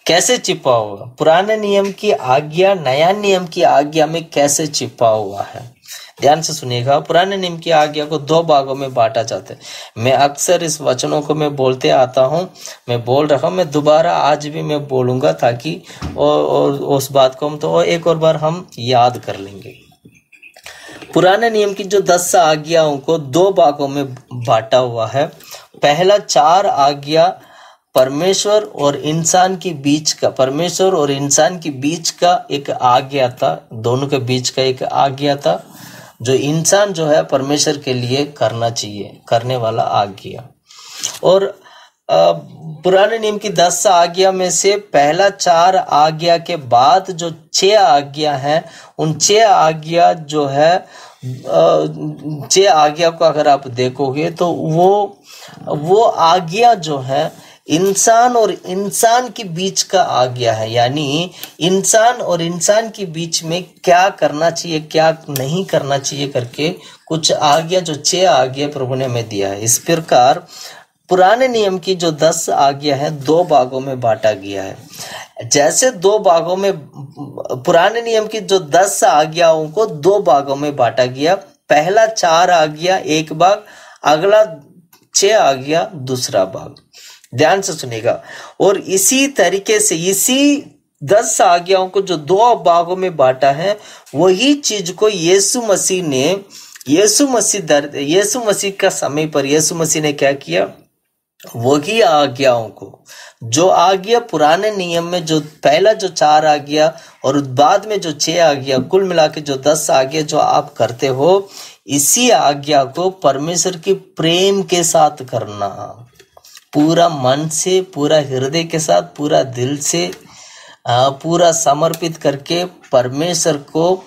कैसे छिपा हुआ? पुराने नियम की आज्ञा नया नियम की आज्ञा में कैसे छिपा हुआ है? ध्यान से सुनिएगा। पुराने नियम की आज्ञा को 2 भागों में बांटा जाता है। मैं अक्सर इस वचनों को मैं बोलते आता हूँ, मैं बोल रहा हूँ, मैं दोबारा आज भी मैं बोलूँगा ताकि और उस बात को हम तो एक और बार हम याद कर लेंगे। पुराने नियम की जो 10 आज्ञाओं को 2 भागों में बांटा हुआ है। पहला 4 आज्ञा परमेश्वर और इंसान के बीच का, परमेश्वर और इंसान के बीच का एक आज्ञा था, दोनों के बीच का एक आज्ञा था जो इंसान जो है परमेश्वर के लिए करना चाहिए, करने वाला आज्ञा। और पुराने नियम की 10 आज्ञा में से पहला 4 आज्ञा के बाद जो 6 आज्ञा है, उन 6 आज्ञा जो है 6 आज्ञा को अगर आप देखोगे तो वो आज्ञा जो है इंसान और इंसान के बीच का आज्ञा है, यानी इंसान और इंसान के बीच में क्या करना चाहिए क्या नहीं करना चाहिए करके कुछ आज्ञा, जो 6 आज्ञा प्रभु ने हमें दिया है। इस प्रकार पुराने नियम की जो 10 आज्ञा है 2 भागों में बांटा गया है। जैसे 2 भागों में पुराने नियम की जो 10 आज्ञाओं को 2 भागों में बांटा गया। पहला 4 आज्ञा एक भाग, अगला 6 आज्ञा दूसरा भाग। ध्यान से सुनिएगा। और इसी तरीके से इसी 10 आज्ञाओं को जो 2 भागों में बांटा है, वही चीज को यीशु मसीह का समय पर यीशु मसीह ने क्या किया, वही आज्ञाओं को, जो आज्ञा पुराने नियम में जो पहला जो 4 आज्ञा और बाद में जो 6 आज्ञा, कुल मिला के जो 10 आज्ञा जो आप करते हो, इसी आज्ञा को परमेश्वर की प्रेम के साथ करना, पूरा मन से, पूरा हृदय के साथ, पूरा दिल से, पूरा समर्पित करके परमेश्वर को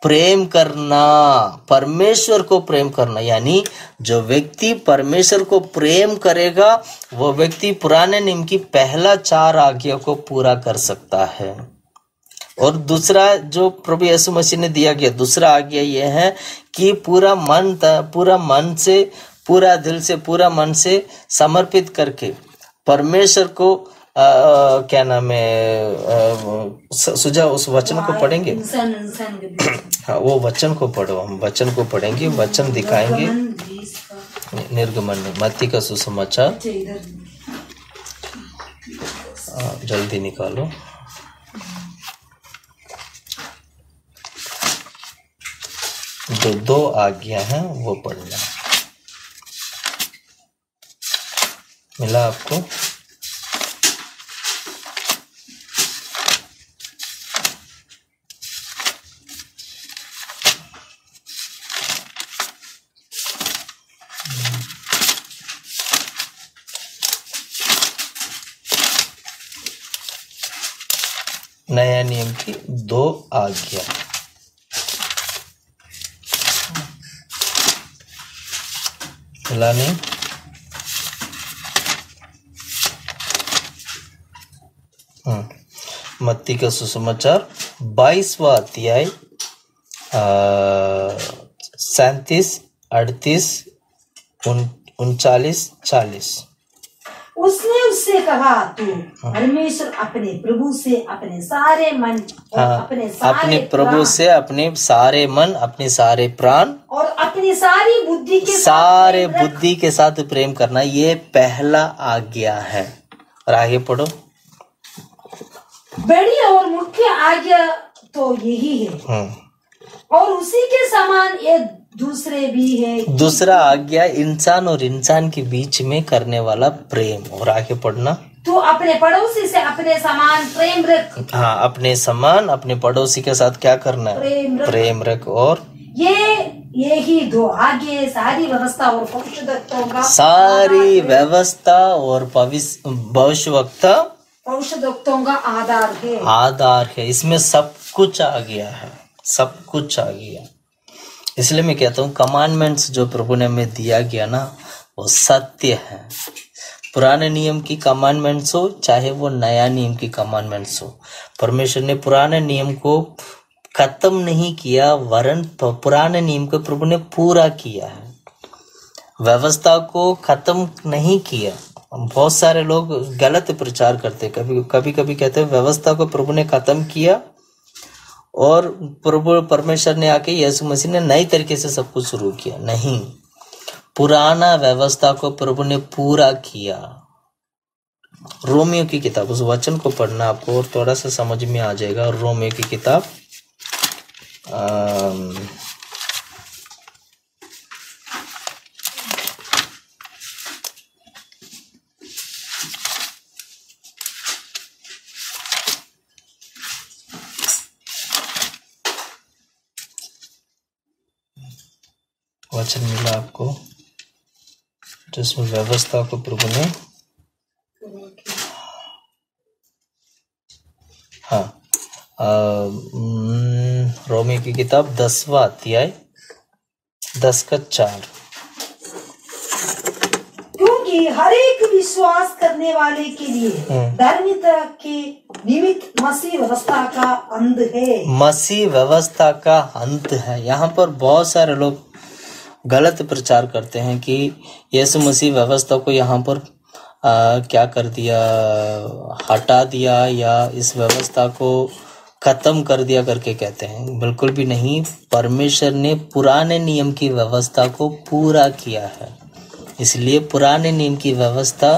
प्रेम करना, परमेश्वर को प्रेम करना। यानी जो व्यक्ति परमेश्वर को प्रेम करेगा वो व्यक्ति पुराने नियम की पहला 4 आज्ञा को पूरा कर सकता है। और दूसरा जो प्रभु यीशु मसीह ने दिया गया दूसरा आज्ञा यह है कि पूरा मन से, पूरा दिल से, पूरा मन से समर्पित करके परमेश्वर को क्या नाम है, सुझा उस वचन को पढ़ेंगे। हाँ, वो वचन को पढ़ो, हम वचन को पढ़ेंगे, वचन दिखाएंगे। निर्गमन में मत्ती का सुसमाचार, जल्दी निकालो। जो 2 आज्ञा हैं वो पढ़ना। मिला आपको? नया नियम की 2 आज्ञा। मिला नहीं? मत्ती का सुसमाचार 22वां अध्याय 37, 38, 39, 40। उसने उससे कहा, तू परमेश्वर अपने प्रभु से अपने सारे मन और अपने प्रभु से अपने सारे मन, अपने सारे प्राण और अपनी सारी बुद्धि के साथ प्रेम करना, ये पहला आज्ञा है। और आगे पढ़ो। बड़ी और मुख्य आज्ञा तो यही है, और उसी के समान एक दूसरे भी है। दूसरा आज्ञा इंसान और इंसान के बीच में करने वाला प्रेम। और आगे पढ़ना। तू अपने पड़ोसी से अपने समान प्रेम रख। हाँ, अपने समान अपने पड़ोसी के साथ क्या करना है? प्रेम रख। और यही 2 आज्ञा सारी व्यवस्था और भविष्यवक्ताओं का भविष्यवक्ताओं का आधार है। इसमें सब कुछ आ गया है, सब कुछ आ गया। इसलिए मैं कहता हूँ कमांडमेंट्स जो प्रभु ने हमें दिया गया ना, वो सत्य है। पुराने नियम की कमांडमेंट्स हो चाहे वो नया नियम की कमांडमेंट्स हो, परमेश्वर ने पुराने नियम को खत्म नहीं किया, वरन पुराने नियम को प्रभु ने पूरा किया है। व्यवस्था को खत्म नहीं किया। बहुत सारे लोग गलत प्रचार करते, कभी कहते हैं व्यवस्था को प्रभु ने खत्म किया और प्रभु परमेश्वर ने आके यीशु मसीह ने नई तरीके से सब कुछ शुरू किया। नहीं, पुराना व्यवस्था को प्रभु ने पूरा किया। रोमियो की किताब, उस वचन को पढ़ना आपको और थोड़ा सा समझ में आ जाएगा। रोमियो की किताब वचन मिला आपको जिसमें व्यवस्था को प्रभु ने रोमी की किताब 10वां अध्याय 10 का 4। क्योंकि क्योंकि हर एक विश्वास करने वाले के लिए धार्मिकता के निमित्त मसीह व्यवस्था का अंत है। मसीह व्यवस्था का अंत है। यहाँ पर बहुत सारे लोग गलत प्रचार करते हैं कि यीशु मसीह व्यवस्था को यहाँ पर क्या कर दिया, हटा दिया या इस व्यवस्था को खत्म कर दिया करके कहते हैं। बिल्कुल भी नहीं। परमेश्वर ने पुराने नियम की व्यवस्था को पूरा किया है, इसलिए पुराने नियम की व्यवस्था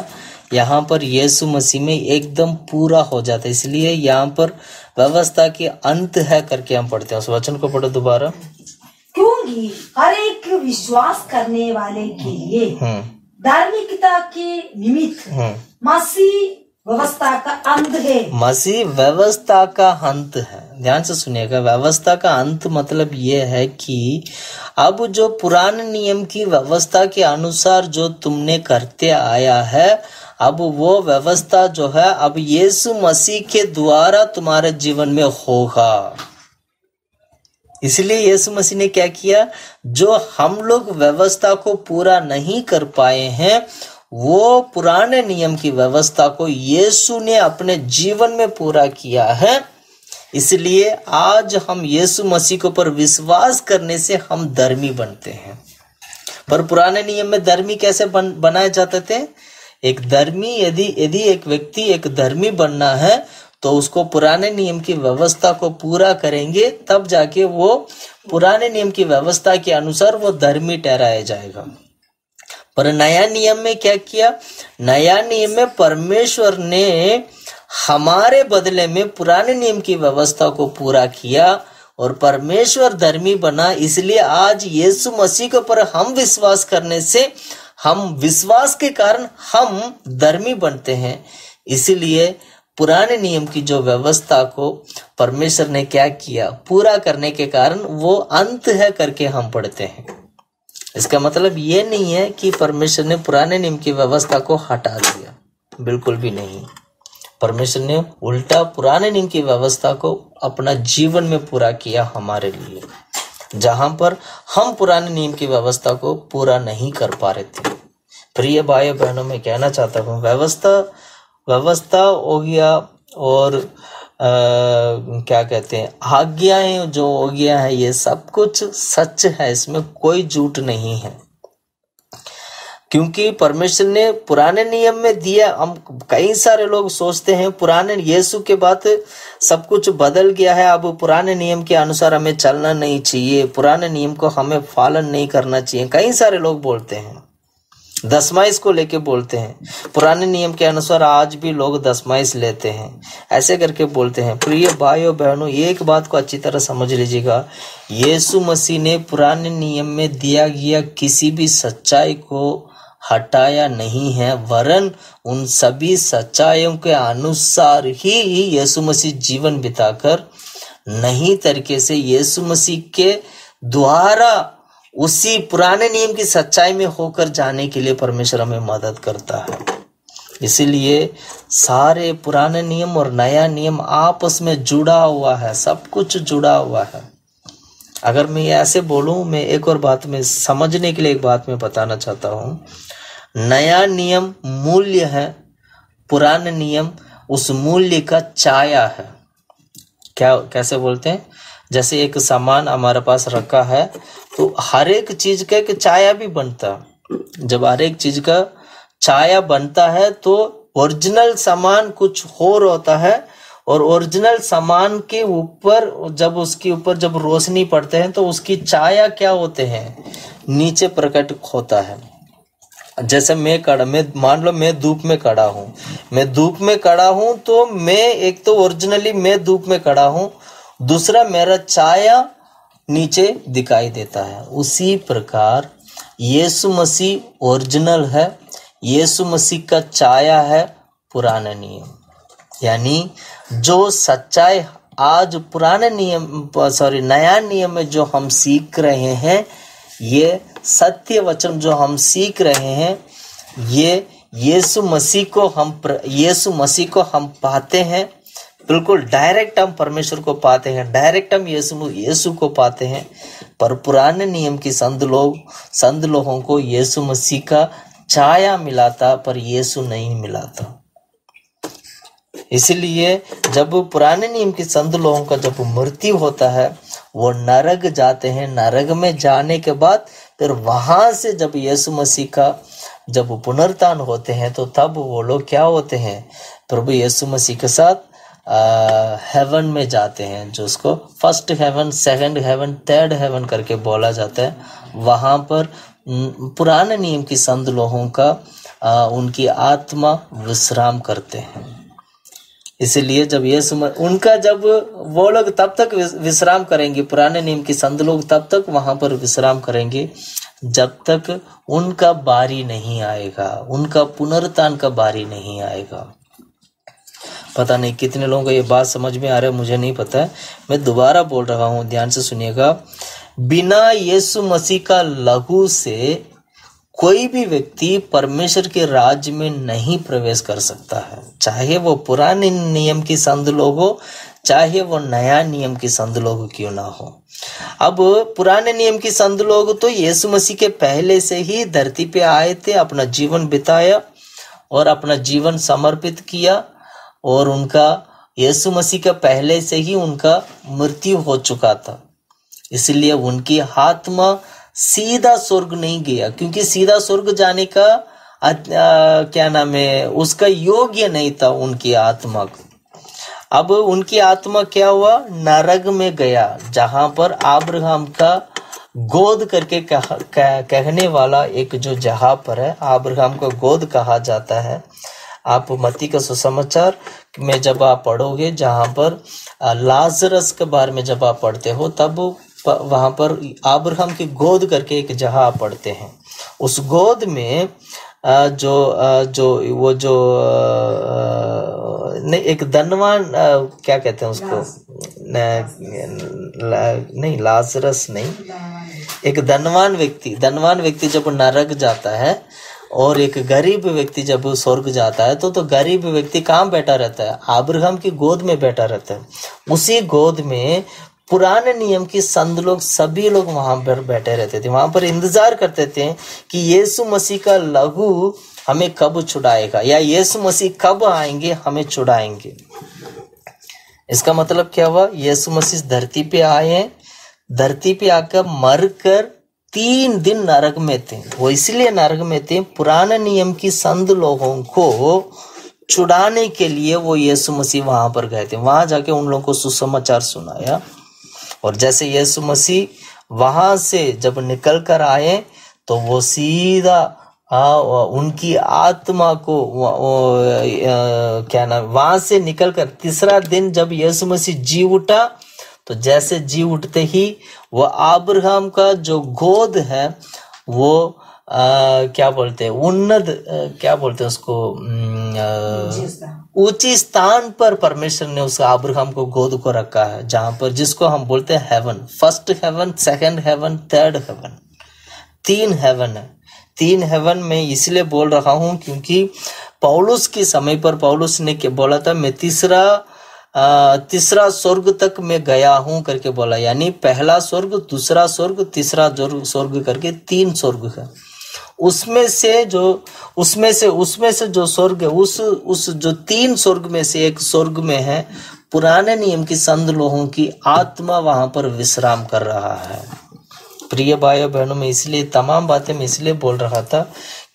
यहाँ पर यीशु मसीह में एकदम पूरा हो जाता है। इसलिए यहाँ पर व्यवस्था के अंत है करके हम पढ़ते हैं। उस वचन को पढ़ो दोबारा। क्योंकि हर एक विश्वास करने वाले के लिए धार्मिकता के निमित्त मसीह व्यवस्था का अंत है। मसीह व्यवस्था का अंत है। ध्यान से सुनिएगा, व्यवस्था का अंत मतलब ये है कि अब जो पुराने नियम की व्यवस्था के अनुसार जो तुमने करते आया है, अब वो व्यवस्था जो है अब यीशु मसीह के द्वारा तुम्हारे जीवन में होगा। इसलिए यीशु मसीह ने क्या किया, जो हम लोग व्यवस्था को पूरा नहीं कर पाए हैं, वो पुराने नियम की व्यवस्था को यीशु ने अपने जीवन में पूरा किया है। इसलिए आज हम यीशु मसीह के ऊपर विश्वास करने से हम धर्मी बनते हैं। पर पुराने नियम में धर्मी कैसे बनाए जाते थे? एक धर्मी यदि एक व्यक्ति एक धर्मी बनना है तो उसको पुराने नियम की व्यवस्था को पूरा करेंगे, तब जाके वो पुराने नियम की व्यवस्था के अनुसार वो धर्मी ठहराया जाएगा। पर नया नियम में क्या किया? नया नियम में परमेश्वर ने हमारे बदले में पुराने नियम की व्यवस्था को पूरा किया और परमेश्वर धर्मी बना। इसलिए आज यीशु मसीह के ऊपर हम विश्वास करने से, हम विश्वास के कारण हम धर्मी बनते हैं। इसलिए पुराने नियम की जो व्यवस्था को परमेश्वर ने क्या किया, पूरा करने के कारण वो अंत है करके हम पढ़ते हैं। इसका मतलब ये नहीं है कि परमेश्वर ने पुराने नियम की व्यवस्था को हटा दिया, बिल्कुल भी नहीं। परमेश्वर ने उल्टा पुराने नियम की व्यवस्था को अपना जीवन में पूरा किया हमारे लिए, जहां पर हम पुराने नियम की व्यवस्था को पूरा नहीं कर पा रहे थे। प्रिय भाइयों बहनों, मैं कहना चाहता हूँ व्यवस्था हो गया और क्या कहते हैं, आज्ञाएं जो हो गया है, ये सब कुछ सच है, इसमें कोई झूठ नहीं है। क्योंकि परमेश्वर ने पुराने नियम में दिया। हम कई सारे लोग सोचते हैं पुराने यीशु के बाद सब कुछ बदल गया है, अब पुराने नियम के अनुसार हमें चलना नहीं चाहिए, पुराने नियम को हमें पालन नहीं करना चाहिए। कई सारे लोग बोलते हैं, दशमाइश को लेके बोलते हैं। पुराने नियम के अनुसार आज भी लोग दशमाइश लेते हैं, ऐसे करके बोलते हैं। प्रिय भाइयों बहनों, एक बात को अच्छी तरह समझ लीजिएगा, यीशु मसीह ने पुराने नियम में दिया गया किसी भी सच्चाई को हटाया नहीं है, वरन उन सभी सच्चाइयों के अनुसार ही यीशु मसीह जीवन बिताकर नई तरीके से यीशु मसीह के द्वारा उसी पुराने नियम की सच्चाई में होकर जाने के लिए परमेश्वर हमें मदद करता है। इसीलिए सारे पुराने नियम और नया नियम आपस में जुड़ा हुआ है, सब कुछ जुड़ा हुआ है। अगर मैं ऐसे बोलूं, मैं एक और बात में समझने के लिए एक बात मैं बताना चाहता हूँ। नया नियम मूल्य है, पुराने नियम उस मूल्य का छाया है। कैसे बोलते हैं? जैसे एक सामान हमारे पास रखा है तो हर एक चीज का एक छाया भी बनता है। जब हर एक चीज का छाया बनता है तो ओरिजिनल सामान कुछ और होता है, और ओरिजिनल सामान के ऊपर जब उसके ऊपर जब रोशनी पड़ते हैं तो उसकी छाया क्या होते हैं, नीचे प्रकट होता है। जैसे मैं मान लो मैं धूप में खड़ा हूँ, तो मैं एक तो ओरिजिनली मैं धूप में खड़ा हूँ, दूसरा मेरा छाया नीचे दिखाई देता है। उसी प्रकार यीशु मसीह ओरिजिनल है, यीशु मसीह का छाया है पुराना नियम। यानी जो सच्चाई आज नया नियम में जो हम सीख रहे हैं, ये सत्य वचन जो हम सीख रहे हैं, ये यीशु मसीह को हम पाते हैं। बिल्कुल डायरेक्ट हम परमेश्वर को पाते हैं, डायरेक्ट हम यीशु को पाते हैं। पर पुराने नियम की संत लोगों को यीशु मसीह का छाया मिला था पर यीशु नहीं मिला था। इसलिए जब पुराने नियम के संत लोगों का जब मृत्यु होता है वो नरक जाते हैं। नरक में जाने के बाद फिर वहां से जब यीशु मसीह का जब पुनरुत्थान होते हैं तो तब वो लोग क्या होते हैं, प्रभु यीशु मसीह के साथ हेवन में जाते हैं, जो उसको first heaven, second heaven, third heaven करके बोला जाता है। वहां पर पुराने नियम की संत लोगों का उनकी आत्मा विश्राम करते हैं। इसलिए जब यीशु उनका जब वो लोग तब तक विश्राम करेंगे, पुराने नियम के संत लोग तब तक वहां पर विश्राम करेंगे जब तक उनका बारी नहीं आएगा, उनका पुनरुत्थान का बारी नहीं आएगा। पता नहीं कितने लोगों को ये बात समझ में आ रहा है, मुझे नहीं पता है। मैं दोबारा बोल रहा हूँ, ध्यान से सुनिएगा। बिना यीशु मसीह का लहू से कोई भी व्यक्ति परमेश्वर के राज्य में नहीं प्रवेश कर सकता है, चाहे वो पुराने नियम की संत लोग हो, चाहे वो नया नियम की संत लोग क्यों ना हो। अब पुराने नियम की संत लोग तो यीशु मसीह के पहले से ही धरती पे आए थे, अपना जीवन बिताया और अपना जीवन समर्पित किया, और उनका यीशु मसीह का पहले से ही उनका मृत्यु हो चुका था। इसलिए उनकी आत्मा सीधा स्वर्ग नहीं गया, क्योंकि सीधा स्वर्ग जाने का क्या नाम है, उसका योग्य नहीं था उनकी आत्मा को। अब उनकी आत्मा क्या हुआ, नरक में गया, जहां पर अब्राहम का गोद करके कहने वाला एक जो जगह पर है, अब्राहम का गोद कहा जाता है। आप मत्ती का सुसमाचार में जब आप पढ़ोगे, जहां पर लाजरस के बारे में जब आप पढ़ते हो, तब वहां पर अब्राहम की गोद करके एक जगह आप पढ़ते हैं। उस गोद में नहीं, एक धनवान, क्या कहते हैं उसको, नहीं लाजरस नहीं, एक धनवान व्यक्ति जब नरक जाता है और एक गरीब व्यक्ति जब स्वर्ग जाता है, तो गरीब व्यक्ति कहाँ बैठा रहता है, अब्राहम की गोद में बैठा रहता है। उसी गोद में पुराने नियम की संत लोग सभी लोग वहां पर बैठे रहते थे, वहां पर इंतजार करते थे कि यीशु मसीह का लहू हमें कब छुड़ाएगा, या यीशु मसीह कब आएंगे हमें छुड़ाएंगे। इसका मतलब क्या हुआ, यीशु मसीह धरती पे आए हैं, धरती पे आकर मरकर 3 दिन नरक में थे। वो इसलिए नरक में थे, पुराने नियम की संत लोगों को छुड़ाने के लिए वो यीशु मसीह वहां पर गए थे। वहां जाके उन लोगों को सुसमाचार सुनाया, और जैसे यीशु मसीह वहां से जब निकल कर आए तो वो सीधा उनकी आत्मा को क्या नाम, वहां से निकलकर तीसरा दिन जब यीशु मसीह जी उठा, तो जैसे जी उठते ही वो अब्राहम का जो गोद है वो क्या बोलते हैं, उन्नत क्या बोलते हैं उसको, ऊंची स्थान पर परमेश्वर ने उस अब्राहम को गोद को रखा है, जहां पर जिसको हम बोलते हैं heaven, first heaven, second heaven, third heaven, 3 heaven है। 3 हेवन में इसलिए बोल रहा हूं क्योंकि पौलुस के समय पर पौलुस ने क्या बोला था, मैं तीसरा स्वर्ग तक मैं गया हूं करके बोला, यानी पहला स्वर्ग, दूसरा स्वर्ग, तीसरा स्वर्ग करके 3 स्वर्ग है। उसमें से जो स्वर्ग है, उस जो 3 स्वर्ग में से एक स्वर्ग में है पुराने नियम की संत लोगों की आत्मा वहां पर विश्राम कर रहा है। प्रिय भाइयों बहनों, में इसलिए तमाम बातें मैं इसलिए बोल रहा था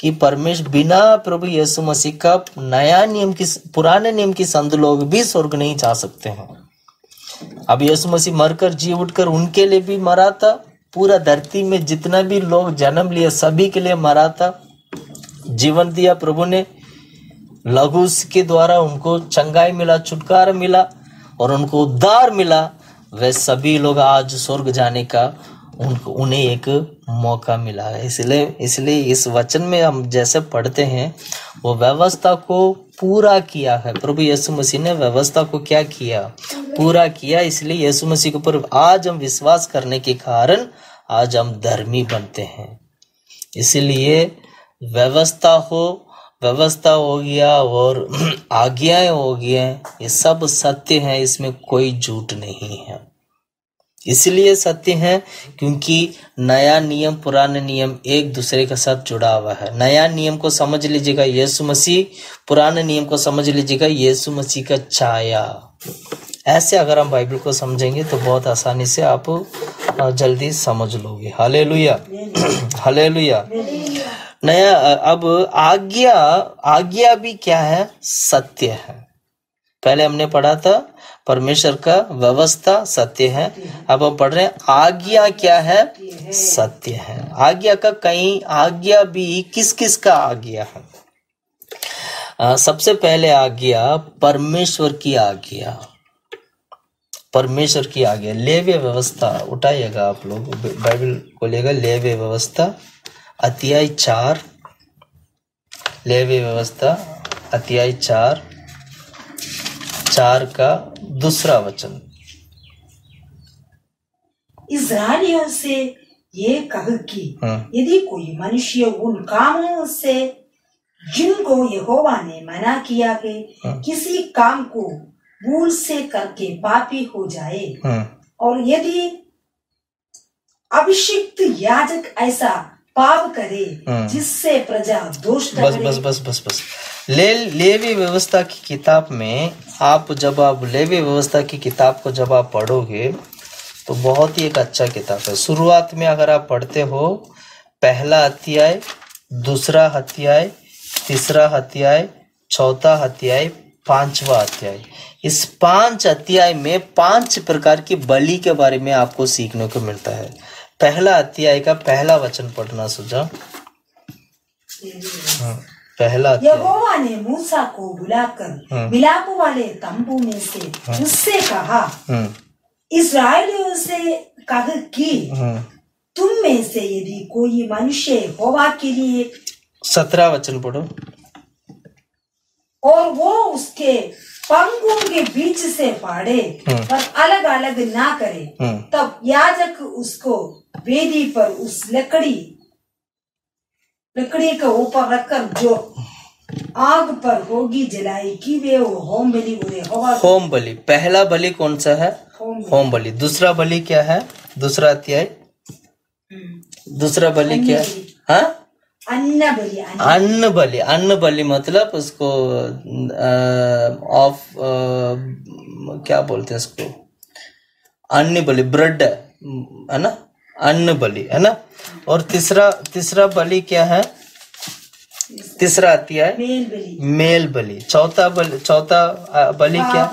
कि परमेश्वर बिना प्रभु यीशु मसीह का पुराने नियम की संत लोग भी स्वर्ग नहीं जा सकते हैं। अब यीशु मसीह मरकर जी उठकर उनके लिए भी मरा था, पूरा धरती में जितना भी लोग जन्म लिए सभी के लिए मरा था, जीवन दिया प्रभु ने, लहू के द्वारा उनको चंगाई मिला, छुटकारा मिला और उनको उद्धार मिला। वे सभी लोग आज स्वर्ग जाने का उन्हें एक मौका मिला है। इसलिए इस वचन में हम जैसे पढ़ते हैं, वो व्यवस्था को पूरा किया है। प्रभु यीशु मसीह ने व्यवस्था को क्या किया, पूरा किया। इसलिए यीशु मसीह के ऊपर आज हम विश्वास करने के कारण आज हम धर्मी बनते हैं। इसलिए व्यवस्था हो गया और आज्ञाएं हो गई, ये सब सत्य है, इसमें कोई झूठ नहीं है। इसलिए सत्य है क्योंकि नया नियम पुराने नियम एक दूसरे के साथ जुड़ा हुआ है। नया नियम को समझ लीजिएगा यीशु मसीह, पुराने नियम को समझ लीजिएगा यीशु मसीह का छाया। ऐसे अगर हम बाइबल को समझेंगे तो बहुत आसानी से आप जल्दी समझ लोगे। Hallelujah, hallelujah. नया अब आज्ञा भी क्या है? सत्य है। पहले हमने पढ़ा था परमेश्वर का व्यवस्था सत्य है, अब हम पढ़ रहे हैं आज्ञा क्या है? सत्य है। आज्ञा का कई आज्ञा भी किस किस का आज्ञा है? सबसे पहले आज्ञा परमेश्वर की आज्ञा, परमेश्वर की आज्ञा। लेवी व्यवस्था उठाइएगा आप लोग, बाइबल को लेगा लेवी व्यवस्था अध्याय 4, लेवी व्यवस्था अध्याय 4 का 2 वचन। इस्राएलियों से ये कह कि यदि कोई मनुष्य उन कामों से जिनको यहोवा ने मना किया है किसी काम को भूल से करके पापी हो जाए, और यदि अभिषिक्त याजक ऐसा पाप करे जिससे प्रजा दोष बस लेवी व्यवस्था की किताब में आप लेवी व्यवस्था की किताब को जब आप पढ़ोगे तो बहुत ही एक अच्छा किताब है। शुरुआत में अगर आप पढ़ते हो पहला अध्याय, दूसरा अध्याय, तीसरा अध्याय, चौथा अध्याय, 5वां अध्याय, इस 5 अध्याय में 5 प्रकार की बलि के बारे में आपको सीखने को मिलता है। पहला अध्याय का पहला वचन पढ़ना सुझाव। पहला यहोवा ने मूसा को बुलाकर मिलाप वाले तंबू में से उससे कहा, इस्राएलियों से कह कि तुम में से यदि कोई मनुष्य यहोवा के लिए 17 वचन पढ़ो, और वो उसके पंगुओं के बीच से फाड़े पर अलग अलग ना करे, तब याजक उसको वेदी पर उस लकड़ी के ऊपर रखकर जो आग पर होगी जलाई कि वे वो होम बलि बोले। होम बलि, पहला बलि कौन सा है? होम बलि। दूसरा बलि क्या है? दूसरा अध्याय, दूसरा बलि क्या है? हाँ, अन्न बलि। अन्न बलि, अन्न बलि मतलब उसको क्या बोलते हैं उसको? अन्न बलि, ब्रेड है ना, अन्न बलि है ना। और तीसरा बलि क्या है? तीसरा अध्याय मेल बलि। चौथा बलि क्या?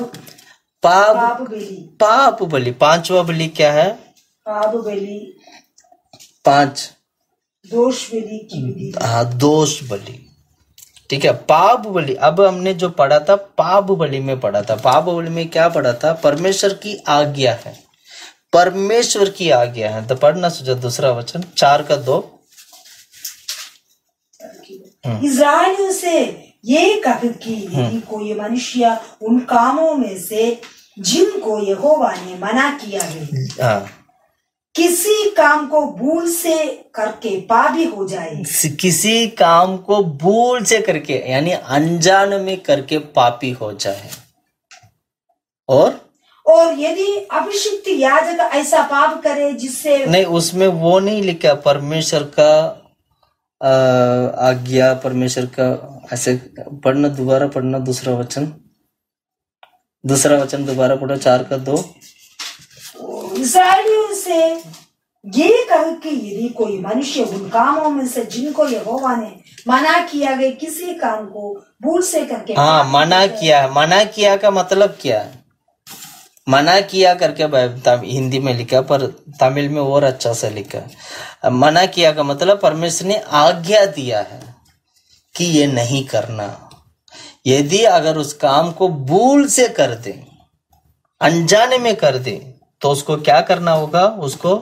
पाप बलि। 5वां बलि क्या है? पाप बलि। 5 दोष बलि की विधि। हाँ, दोष बलि। ठीक है, पाप बलि। अब हमने जो पढ़ा था पाप बलि में पढ़ा था। पाप बलि में क्या पढ़ा था? परमेश्वर की आज्ञा है, परमेश्वर की आज्ञा है। तो पढ़ना सुझा दूसरा वचन 4 का 2। इस्राएलियों से ये कह कि यदि कोई मनुष्य उन कामों में से जिनको यहोवा ने मना किया है किसी काम को भूल से करके पापी हो जाए, किसी काम को भूल से करके यानी अनजान में करके पापी हो जाए, और यदि अभिषिक्त याजक ऐसा पाप करे जिससे नहीं, उसमें वो नहीं लिखा परमेश्वर का आज्ञा, परमेश्वर का ऐसे पढ़ना। दोबारा पढ़ना दूसरा वचन दोबारा पढ़ो 4 का 2। इस्राएलियों से ये कह कि यदि कोई मनुष्य उन कामों में से जिनको यहोवा ने मना किया गया किसी काम को भूल से करके, हाँ, मना किया है। मना किया का मतलब क्या है? मना किया करके हिंदी में लिखा, पर तमिल में और अच्छा से लिखा। मना किया का मतलब परमेश्वर ने आज्ञा दिया है कि ये नहीं करना। यदि अगर उस काम को भूल से कर दे, अनजाने में कर दे, तो उसको क्या करना होगा? उसको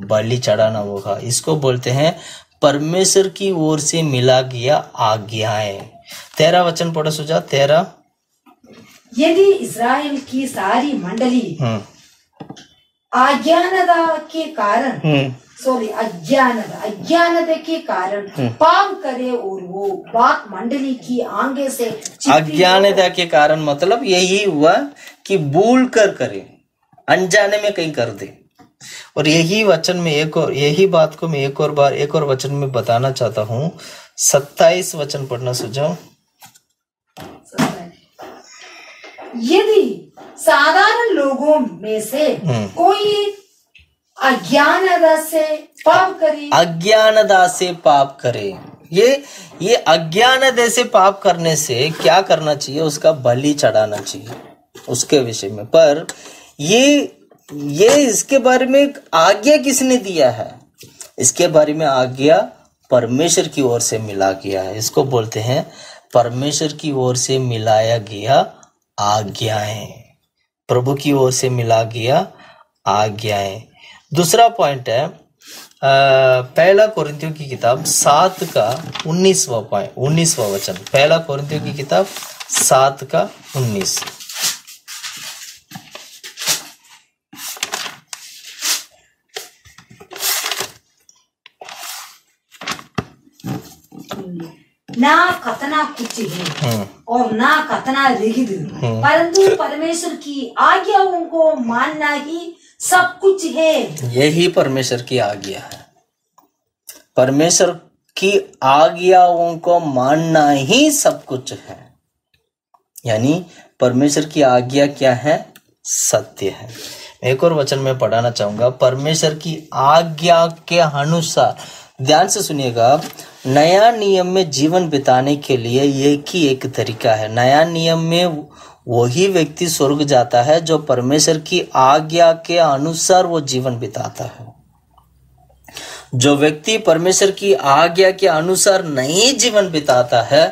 बलि चढ़ाना होगा। इसको बोलते हैं परमेश्वर की ओर से मिला गया आज्ञाएं। 13 वचन पढ़ो सुझा 13। यदि इस्राएल की सारी मंडली अज्ञानता के कारण पाप करे और वो बात मंडली की आगे से अज्ञानता के कारण मतलब यही हुआ कि भूल कर करे, अनजाने में कहीं कर दे, और यही वचन में यही बात को मैं एक और वचन में बताना चाहता हूँ। 27 वचन पढ़ना सुझाव। यदि साधारण लोगों में से कोई अज्ञानता से पाप करे, ये अज्ञानता से पाप करने से क्या करना चाहिए? उसका बलि चढ़ाना चाहिए उसके विषय में। पर ये इसके बारे में आज्ञा किसने दिया है? इसके बारे में आज्ञा परमेश्वर की ओर से मिला गया है। इसको बोलते हैं परमेश्वर की ओर से मिलाया गया आज्ञाएं, प्रभु की ओर से मिला गया आज्ञाएं। दूसरा पॉइंट है पहला कोरिन्थियों की किताब 7 का 19वां वचन। पहला कोरिन्थियों की किताब 7 का 19। ना कतना कुछ है और ना कतना रहित, परंतु परमेश्वर की आज्ञाओं को मानना ही सब कुछ है। यही परमेश्वर की आज्ञा है। परमेश्वर की आज्ञाओं को मानना ही सब कुछ है। यानी परमेश्वर की आज्ञा क्या है? सत्य है। एक और वचन में पढ़ाना चाहूंगा। परमेश्वर की आज्ञा के अनुसार, ध्यान से सुनिएगा, नया नियम में जीवन बिताने के लिए एक तरीका है। नया नियम में वही व्यक्ति स्वर्ग जाता है जो परमेश्वर की आज्ञा के अनुसार वो जीवन बिताता है। जो व्यक्ति परमेश्वर की आज्ञा के अनुसार नहीं जीवन बिताता है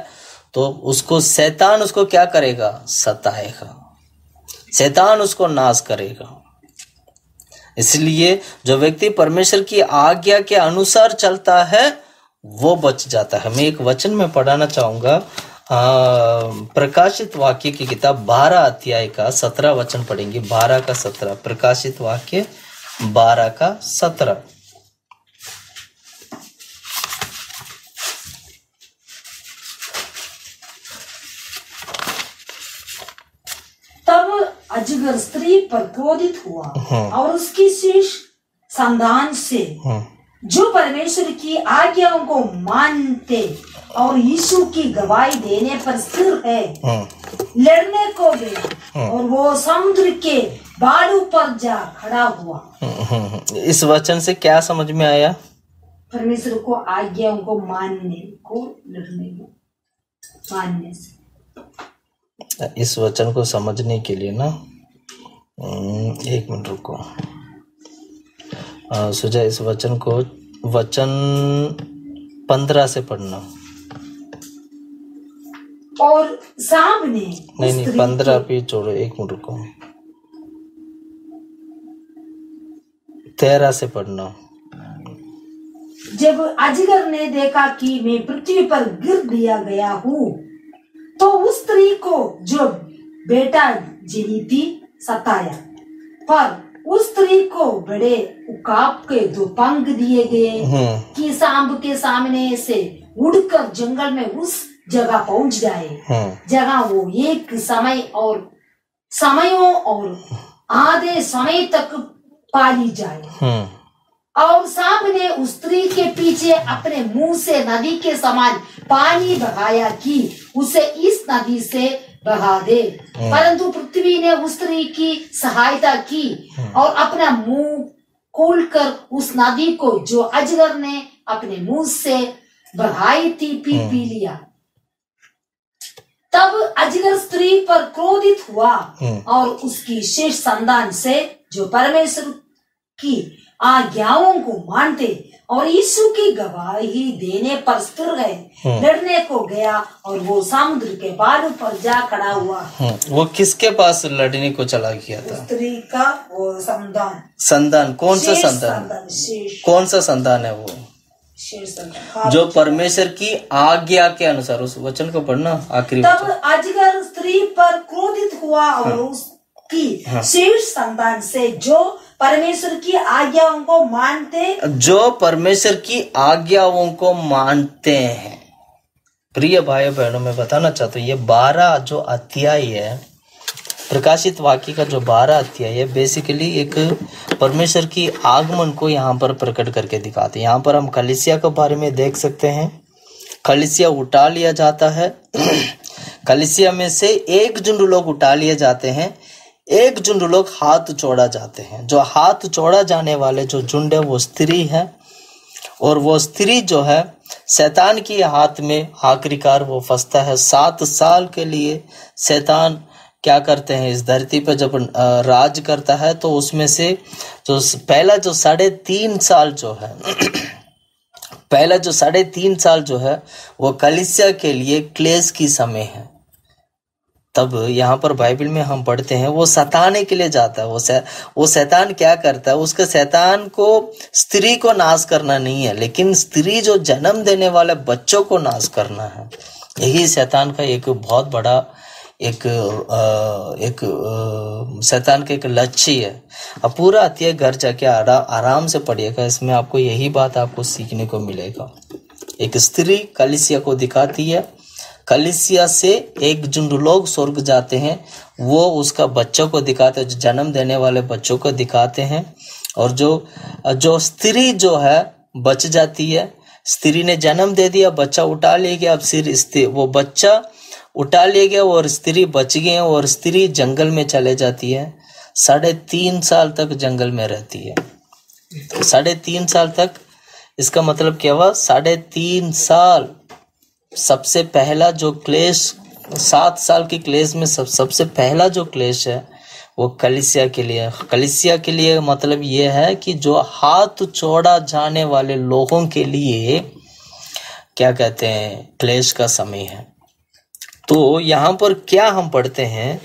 तो उसको शैतान उसको क्या करेगा? सताएगा, शैतान उसको नाश करेगा। इसलिए जो व्यक्ति परमेश्वर की आज्ञा के अनुसार चलता है वो बच जाता है। मैं एक वचन में पढ़ाना चाहूंगा। प्रकाशित वाक्य की किताब 12 अध्याय का 17 वचन पढ़ेंगे। 12 का 17, प्रकाशित वाक्य 12 का 17। तब अजगर स्त्री पर क्रोधित हुआ और उसकी शेष संतान से जो परमेश्वर की आज्ञाओं को मानते और यीशु की गवाही देने पर स्थिर है, लड़ने को गया और वो समुद्र के बालू पर जा खड़ा हुआ। इस वचन से क्या समझ में आया? परमेश्वर को आज्ञाओं को मानने को, लड़ने को, मानने से। इस वचन को समझने के लिए ना एक मिनट रुको। सुजा इस वचन को वचन 15 से पढ़ना। और सामने नहीं 15 पे छोड़ो, एक मिनट रुको। 13 से पढ़ना। जब अजगर ने देखा कि मैं पृथ्वी पर गिर दिया गया हूँ तो उस स्त्री को जो बेटा जनी थी सताया, पर उस स्त्री को बड़े उकाब के 2 पंख दिए गए कि सांप के सामने से उड़कर जंगल में उस जगह पहुंच जाए जहां वो एक समयों और आधे समय तक पाली जाए। और सांप ने उस स्त्री के पीछे अपने मुंह से नदी के समान पानी बहाया कि उसे इस नदी से बहा दे, परंतु पृथ्वी ने उस स्त्री की सहायता की और अपना मुंह खोलकर उस नदी को जो अजगर ने अपने मुंह से बहाई थी पी लिया। तब अजगर स्त्री पर क्रोधित हुआ और उसकी शेष संतान से जो परमेश्वर की आज्ञाओं को मानते और यीशु की गवाही देने पर स्थिर गए, लड़ने को गया और वो समुद्र के बालू पर जा खड़ा हुआ। वो किसके पास लड़ने को चला गया था? स्त्री का वो संतान। कौन सा संतान? कौन सा संतान है वो? जो परमेश्वर की आज्ञा के अनुसार। उस वचन को पढ़ना, आखिरी। तब अजगर स्त्री पर क्रोधित हुआ और उसकी शेष संतान से जो परमेश्वर की आज्ञाओं को मानते हैं। प्रिय भाई बहनों, मैं बताना चाहता हूँ ये 12 जो अध्याय है प्रकाशित वाक्य का जो 12 अध्याय है बेसिकली एक परमेश्वर की आगमन को यहाँ पर प्रकट करके दिखाते हैं। यहाँ पर हम कलीसिया के बारे में देख सकते हैं। कलीसिया उठा लिया जाता है। कलीसिया में से एक झुंड लोग उठा लिए जाते हैं, एक झुंड लोग हाथ जोड़ा जाते हैं। जो हाथ जोड़ा जाने वाले जो झुंड है वो स्त्री है, और वो स्त्री जो है शैतान के हाथ में आखिरकार वो फंसता है। 7 साल के लिए शैतान क्या करते हैं, इस धरती पर जब राज करता है तो उसमें से जो पहला जो 3.5 साल जो है पहला जो 3.5 साल जो है वो कलीसिया के लिए क्लेश की समय है। तब यहाँ पर बाइबल में हम पढ़ते हैं वो सताने के लिए जाता है। वो शैतान क्या करता है, उसका शैतान को स्त्री को नाश करना नहीं है, लेकिन स्त्री जो जन्म देने वाले बच्चों को नाश करना है। यही शैतान का एक बहुत बड़ा शैतान का एक लक्ष्य है। अब पूरा अध्याय घर जाके आराम से पढ़िएगा, इसमें आपको यही बात आपको सीखने को मिलेगा। एक स्त्री कलीसिया को दिखाती है, कलीसिया से एक झुंड लोग स्वर्ग जाते हैं, वो उसका बच्चों को दिखाते हैं, जो जन्म देने वाले बच्चों को दिखाते हैं। और जो स्त्री जो है बच जाती है, स्त्री ने जन्म दे दिया, बच्चा उठा ले गया, अब सिर वो बच्चा उठा ले गया और स्त्री बच गए, और स्त्री जंगल में चले जाती है। 3.5 साल तक जंगल में रहती है। 3.5 साल तक, इसका मतलब क्या हुआ, 3.5 साल। सबसे पहला जो क्लेश 7 साल के क्लेश में सबसे पहला जो क्लेश है वो कलीसिया के लिए। कलीसिया के लिए मतलब ये है कि जो हाथ छोड़ा जाने वाले लोगों के लिए क्या कहते हैं, क्लेश का समय है। तो यहाँ पर क्या हम पढ़ते हैं,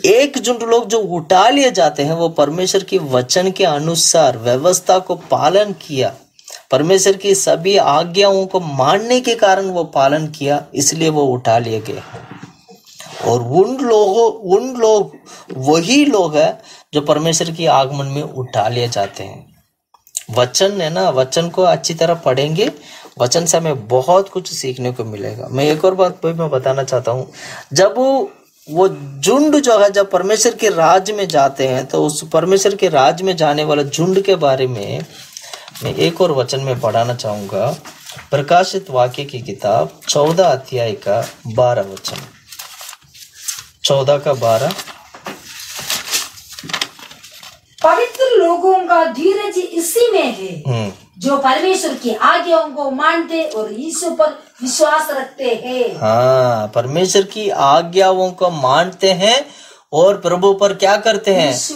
एक झुंड लोग जो उठा लिए जाते हैं वो परमेश्वर की वचन के अनुसार व्यवस्था को पालन किया, परमेश्वर की सभी आज्ञाओं को मानने के कारण वो पालन किया, इसलिए वो उठा लिए गए। और उन लोग वही लोग हैं जो परमेश्वर की आगमन में उठा लिए जाते हैं। वचन है ना, वचन को अच्छी तरह पढ़ेंगे, वचन से हमें बहुत कुछ सीखने को मिलेगा। मैं एक और बात मैं बताना चाहता हूँ, जब वो झुंड जो है जब परमेश्वर के राज्य में जाते हैं तो उस परमेश्वर के राज्य में जाने वाले झुंड के बारे में मैं एक और वचन में पढ़ाना चाहूंगा। प्रकाशित वाक्य की किताब 14 अध्याय का 12 वचन, 14 का 12। पवित्र लोगों का धीरज इसी में है जो परमेश्वर की आज्ञाओं को मानते और यीशु पर विश्वास रखते हैं। हाँ, परमेश्वर की आज्ञाओं को मानते हैं और प्रभु पर क्या करते हैं, यीशु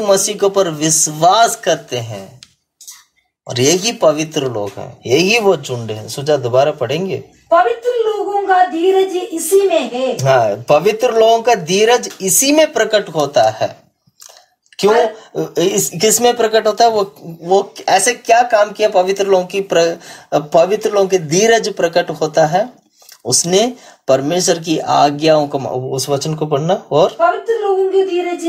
मसीह के ऊपर विश्वास करते हैं। और यही पवित्र लोग हैं, यही वो झुंड है। सुजा दोबारा पढ़ेंगे, पवित्र लोगों का धीरज इसी में है। हाँ, पवित्र लोगों का धीरज इसी में प्रकट होता है। क्यों, किस में प्रकट होता है, वो ऐसे क्या काम किया, पवित्र लोगों की धीरज प्रकट होता है। उसने परमेश्वर की आज्ञाओं को, उस वचन को पढ़ना, और पवित्र लोगों की धीरज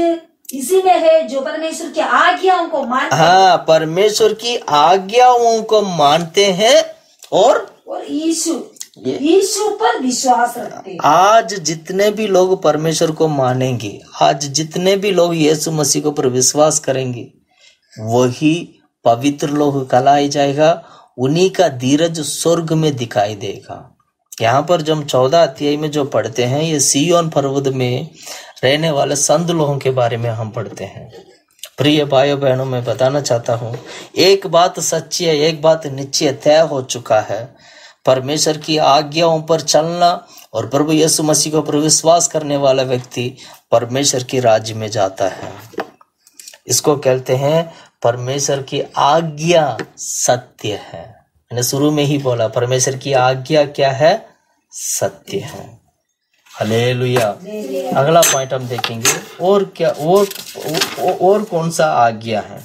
इसी में है जो परमेश्वर की आज्ञाओं को मानते हैं। हाँ, परमेश्वर की आज्ञाओं को मानते हैं और यीशु पर विश्वास रखते हैं। आज जितने भी लोग परमेश्वर को मानेंगे, आज जितने भी लोग यीशु मसीह को पर विश्वास करेंगे, वही पवित्र लोग कहलाया जाएगा। उन्हीं का धीरज स्वर्ग में दिखाई देगा। यहाँ पर जब 14 अध्याय में जो पढ़ते हैं, ये सिय्योन पर्वत में रहने वाले संत लोगों के बारे में हम पढ़ते हैं। प्रिय भाइयों बहनों, मैं बताना चाहता हूँ, एक बात सच्ची है, एक बात निश्चय तय हो चुका है, परमेश्वर की आज्ञाओं पर चलना और प्रभु यीशु मसीह को पर विश्वास करने वाला व्यक्ति परमेश्वर के राज्य में जाता है। इसको कहते हैं परमेश्वर की आज्ञा सत्य है। मैंने शुरू में ही बोला, परमेश्वर की आज्ञा क्या है, सत्य है। हालेलुया। अगला पॉइंट हम देखेंगे, और क्या, और कौन सा आज्ञा है।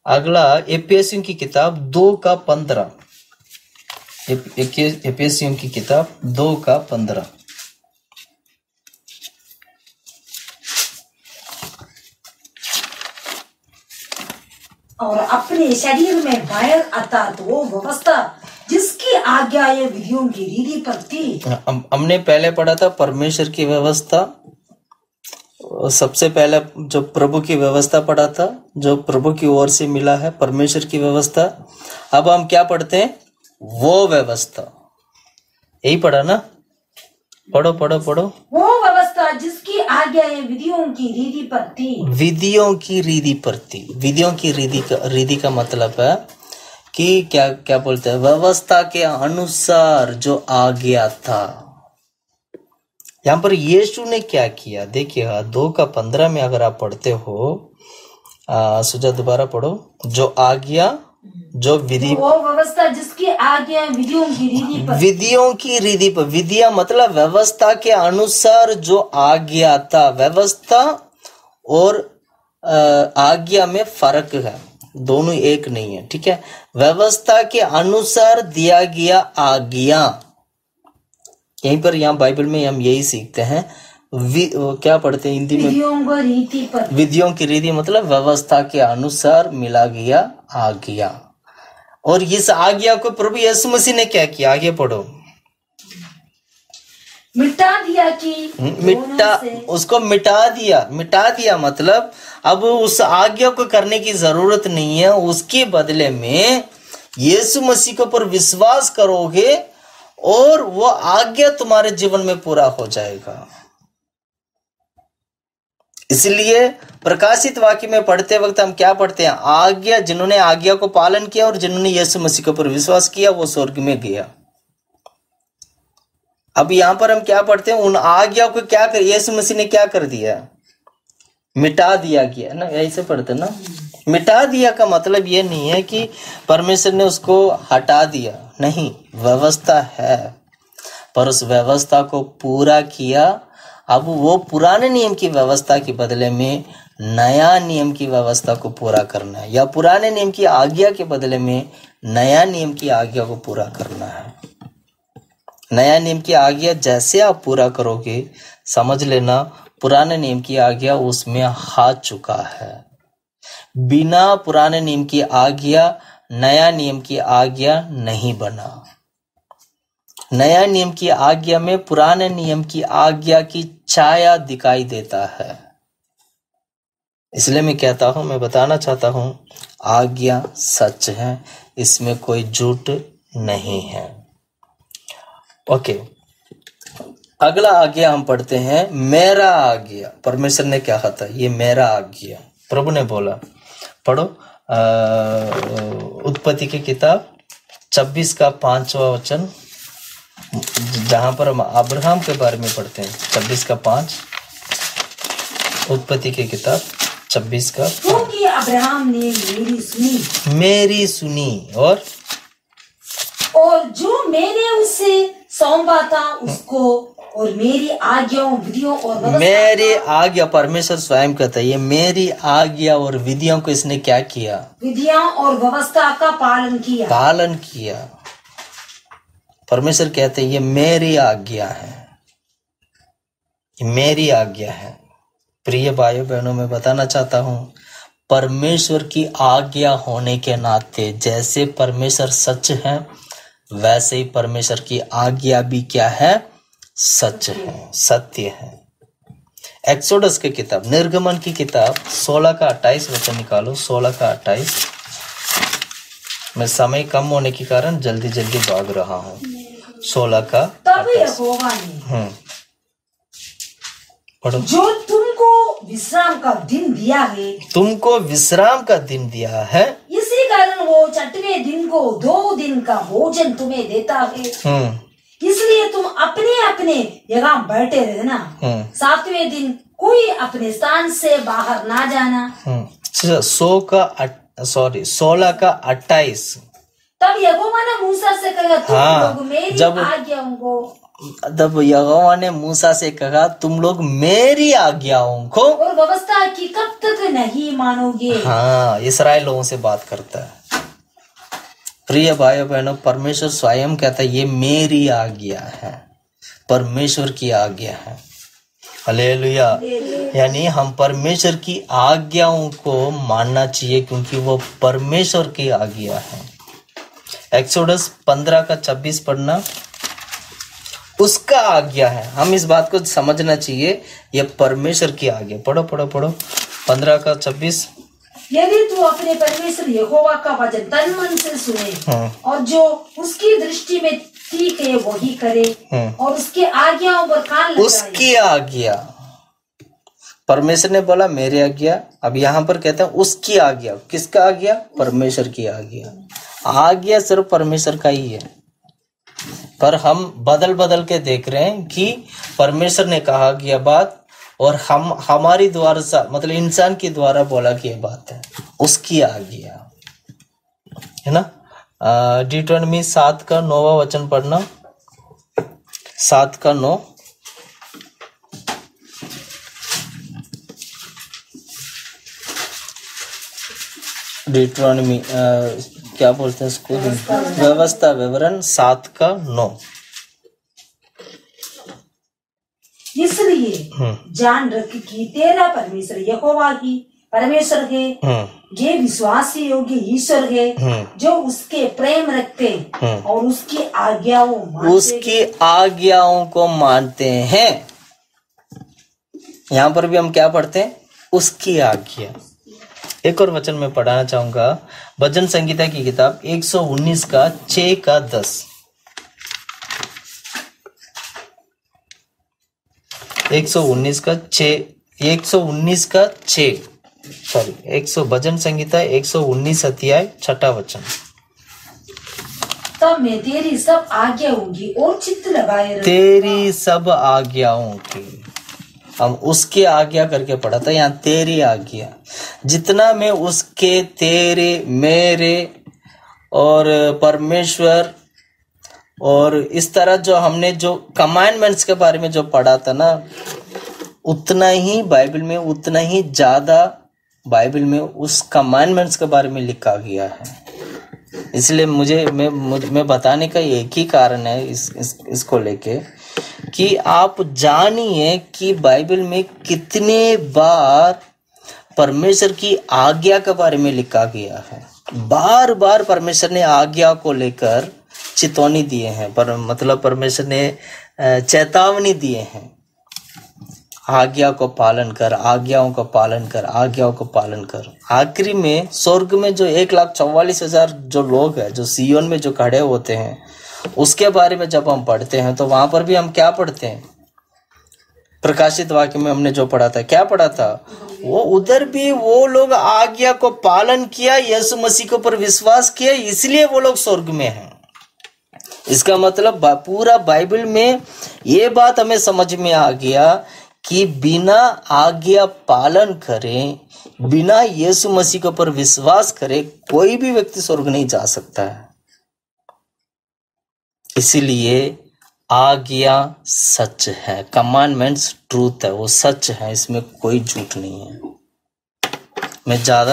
अगला एफिसियों की किताब 2 का 15, एफिसियों की किताब 2 का 15। और अपने शरीर में बाहर अर्थात वो व्यवस्था जिसकी जिसकी आज्ञाएं विधियों की रीति पर थी। हमने पहले पढ़ा था परमेश्वर की व्यवस्था, सबसे पहले जो प्रभु की व्यवस्था पढ़ा था, जो प्रभु की ओर से मिला है परमेश्वर की व्यवस्था। अब हम क्या पढ़ते हैं? वो व्यवस्था, यही पढ़ा ना? पढ़ो पढ़ो पढ़ो। वो व्यवस्था जिसकी आज्ञाएं विधियों की रीति पर थी। विधियों की रीति पर थी। विधियों की रीति का मतलब है कि क्या क्या बोलते हैं? व्यवस्था के अनुसार जो आज्ञा था। यहाँ पर यीशु ने क्या किया? देखिए 2:15 में अगर आप पढ़ते हो, सुजा दोबारा पढ़ो। जो आज्ञा, जो विधि, वो व्यवस्था जिसकी आज्ञा विधियों की रीति पर। विधियों की रीति पर। विधियां मतलब व्यवस्था के अनुसार जो आज्ञा था। व्यवस्था और आज्ञा में फर्क है, दोनों एक नहीं है, ठीक है? व्यवस्था के अनुसार दिया गया आज्ञा, यहीं पर यहाँ बाइबल में हम यही सीखते हैं। क्या पढ़ते हैं हिंदी में? विधियों को रीति पर। विधियों की रीति मतलब व्यवस्था के अनुसार मिला गया आज्ञा। और इस आज्ञा को प्रभु यीशु मसीह ने क्या किया? आगे पढ़ो। मिटा दिया कि उसको मिटा दिया। मिटा दिया मतलब अब उस आज्ञा को करने की जरूरत नहीं है। उसके बदले में यीशु मसीह के ऊपर विश्वास करोगे और वो आज्ञा तुम्हारे जीवन में पूरा हो जाएगा। इसलिए प्रकाशित वाक्य में पढ़ते वक्त हम क्या पढ़ते हैं? आज्ञा, जिन्होंने आज्ञा को पालन किया और जिन्होंने यीशु मसीह के ऊपर विश्वास किया वो स्वर्ग में गया। अब यहां पर हम क्या पढ़ते हैं? उन आज्ञा को क्या कर, यीशु मसीह ने क्या कर दिया? मिटा दिया गया ना, ऐसे पढ़ते ना। मिटा दिया का मतलब ये नहीं है कि परमेश्वर ने उसको हटा दिया, नहीं, व्यवस्था है पर उस व्यवस्था को पूरा किया। अब वो पुराने नियम की व्यवस्था के बदले में नया नियम की व्यवस्था को पूरा करना है, या पुराने नियम की आज्ञा के बदले में नया नियम की आज्ञा को पूरा करना है। नया नियम की आज्ञा जैसे आप पूरा करोगे, समझ लेना पुराने नियम की आज्ञा उसमें हाथ चुका है। बिना पुराने नियम की आज्ञा नया नियम की आज्ञा नहीं बना। नया नियम की आज्ञा में पुराने नियम की आज्ञा की छाया दिखाई देता है। इसलिए मैं कहता हूं, मैं बताना चाहता हूं, आज्ञा सच है, इसमें कोई झूठ नहीं है। ओके, अगला आज्ञा हम पढ़ते हैं, मेरा आज्ञा। परमेश्वर ने क्या कहा था? ये मेरा आज्ञा प्रभु ने बोला। पढ़ो उत्पत्ति की किताब 26 का 5वां वचन, जहां पर हम अब्राहम के बारे में पढ़ते हैं। 26 का 5, उत्पत्ति की किताब 26 का 5। क्योंकि अब्राहम ने मेरी सुनी और जो मैंने उससे सौंपा था उसको, और मेरी आज्ञाओं, विधियों और मेरी आज्ञा, परमेश्वर स्वयं कहता है ये मेरी आज्ञा और विधियों को इसने क्या किया? विधियां और व्यवस्था का पालन किया। परमेश्वर कहते हैं ये मेरी आज्ञा है, मेरी आज्ञा है। प्रिय भाइयों बहनों, मैं बताना चाहता हूं, परमेश्वर की आज्ञा होने के नाते जैसे परमेश्वर सच है, वैसे ही परमेश्वर की आज्ञा भी क्या है? सच है, सत्य है। एक्सोडस की किताब, निर्गमन की किताब 16 का 28 वचन निकालो। 16 का 28। मैं समय कम होने के कारण जल्दी जल्दी भाग रहा हूँ। 16 का 28। जो तुमको विश्राम का दिन दिया है, तुमको विश्राम का दिन दिया है, इसी कारण वो 6वें दिन को 2 दिन का भोजन तुम्हें देता है। इसलिए तुम अपने अपने जगह बैठे रहना। 7वें दिन कोई अपने स्थान से बाहर ना जाना। 16 का 28। तब यहोवा ने मूसा से कहा, तुम लोग मेरी आज्ञाओं को, तब यहोवा ने मूसा से कहा तुम लोग मेरी आज्ञाओं को और व्यवस्था की कब तक नहीं मानोगे। हाँ, इस्राएल लोगों से बात करता है। प्रिय भाइयों बहनों, परमेश्वर स्वयं कहता है ये मेरी आज्ञा है, परमेश्वर की आज्ञा है। हालेलुया। यानी हम परमेश्वर की आज्ञाओं को मानना चाहिए, क्योंकि वो परमेश्वर की आज्ञा है। एक्सोडस 15 का 26 पढ़ना। उसका आज्ञा है, हम इस बात को समझना चाहिए, यह परमेश्वर की आज्ञा। पढ़ो पढ़ो पढ़ो 15 का 26। यदि तू अपने परमेश्वर यहोवा का वचन तन मन से सुने और जो उसकी दृष्टि में ठीक है वही करे और उसके आज्ञाओं पर कान लगाए। उसकी आज्ञा, परमेश्वर ने बोला मेरी आज्ञा, अब यहाँ पर कहते हैं उसकी आज्ञा। किसका आज्ञा? परमेश्वर की आज्ञा। आज्ञा सिर्फ परमेश्वर का ही है, पर हम बदल बदल के देख रहे हैं कि परमेश्वर ने कहा कि यह बात और हम हमारी द्वारा से, मतलब इंसान के द्वारा बोला कि यह बात है, उसकी आज्ञा है ना। डिट्रोनॉमी 7 का 9वां वचन पढ़ना। 7 का 9। डिट्रोनॉमी क्या बोलते हैं इसको? व्यवस्था विवरण 7 का 9। इसलिए जान रख कि तेरा परमेश्वर यहोवा ही परमेश्वर है, ये विश्वासी योग्य ईश्वर है जो उसके प्रेम रखते और उसकी आज्ञाओं को मानते हैं। यहाँ पर भी हम क्या पढ़ते हैं? उसकी आज्ञा। एक और वचन मैं पढ़ाना चाहूंगा, भजन संगीता की किताब 119 का 6 का 10। 119 का 6 भजन संगीता 119 अध्याय 6 वचन। तब मैं तेरी सब आज्ञाओं की और चित्त लगाए रहूंगा। तेरी सब आज्ञाओं की, हम उसके आज्ञा करके पढ़ा था, यहाँ तेरी आज्ञा। जितना मैं उसके, तेरे, मेरे और परमेश्वर और इस तरह जो हमने जो कमांडमेंट्स के बारे में जो पढ़ा था ना, उतना ही बाइबल में, उतना ही ज्यादा बाइबल में उस कमांडमेंट्स के बारे में लिखा गया है। इसलिए मैं बताने का एक ही कारण है इसको लेके कि आप जानिए कि बाइबल में कितने बार परमेश्वर की आज्ञा के बारे में लिखा गया है। बार बार परमेश्वर ने आज्ञा को लेकर चेतावनी दिए हैं, पर मतलब परमेश्वर ने चेतावनी दिए हैं, आज्ञा को पालन कर, आज्ञाओं को पालन कर, आज्ञाओं को पालन कर। आखिरी में स्वर्ग में जो 1,44,000 जो लोग हैं, जो सियोन में जो खड़े होते हैं, उसके बारे में जब हम पढ़ते हैं तो वहां पर भी हम क्या पढ़ते हैं? प्रकाशित वाक्य में हमने जो पढ़ा था, क्या पढ़ा था? वो उधर भी वो लोग आज्ञा को पालन किया, यीशु मसीह के ऊपर विश्वास किया, इसलिए वो लोग स्वर्ग में हैं। इसका मतलब पूरा बाइबल में ये बात हमें समझ में आ गया कि बिना आज्ञा पालन करें, बिना यीशु मसीह के ऊपर विश्वास करे, कोई भी व्यक्ति स्वर्ग नहीं जा सकता है। इसीलिए आज्ञा सच है, कमांडमेंट्स ट्रूथ है, वो सच है, इसमें कोई झूठ नहीं है।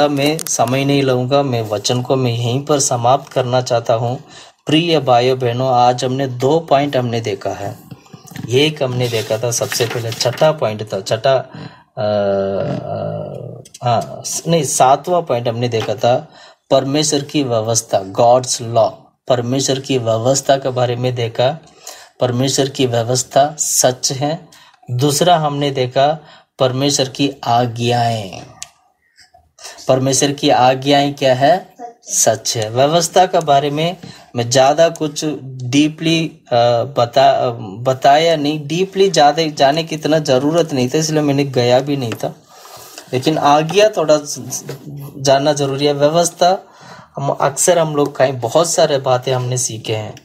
मैं समय नहीं लूंगा, मैं वचन को मैं यहीं पर समाप्त करना चाहता हूँ। प्रिय भाइयों बहनों, आज हमने 2 पॉइंट हमने देखा है। एक हमने देखा था, सबसे पहले 6ठा पॉइंट था, 7वां पॉइंट हमने देखा था, परमेश्वर की व्यवस्था, गॉड्स लॉ, परमेश्वर की व्यवस्था के बारे में देखा। परमेश्वर की व्यवस्था सच है। दूसरा हमने देखा परमेश्वर की आज्ञाएं। परमेश्वर की आज्ञाएं क्या है? सच है। व्यवस्था के बारे में मैं ज़्यादा कुछ डीपली बताया नहीं, डीपली ज़्यादा जाने की इतना ज़रूरत नहीं था, इसलिए मैंने गया भी नहीं था। लेकिन आज्ञा थोड़ा जानना जरूरी है। व्यवस्था अक्सर हम लोग कहीं बहुत सारे बातें हमने सीखे हैं,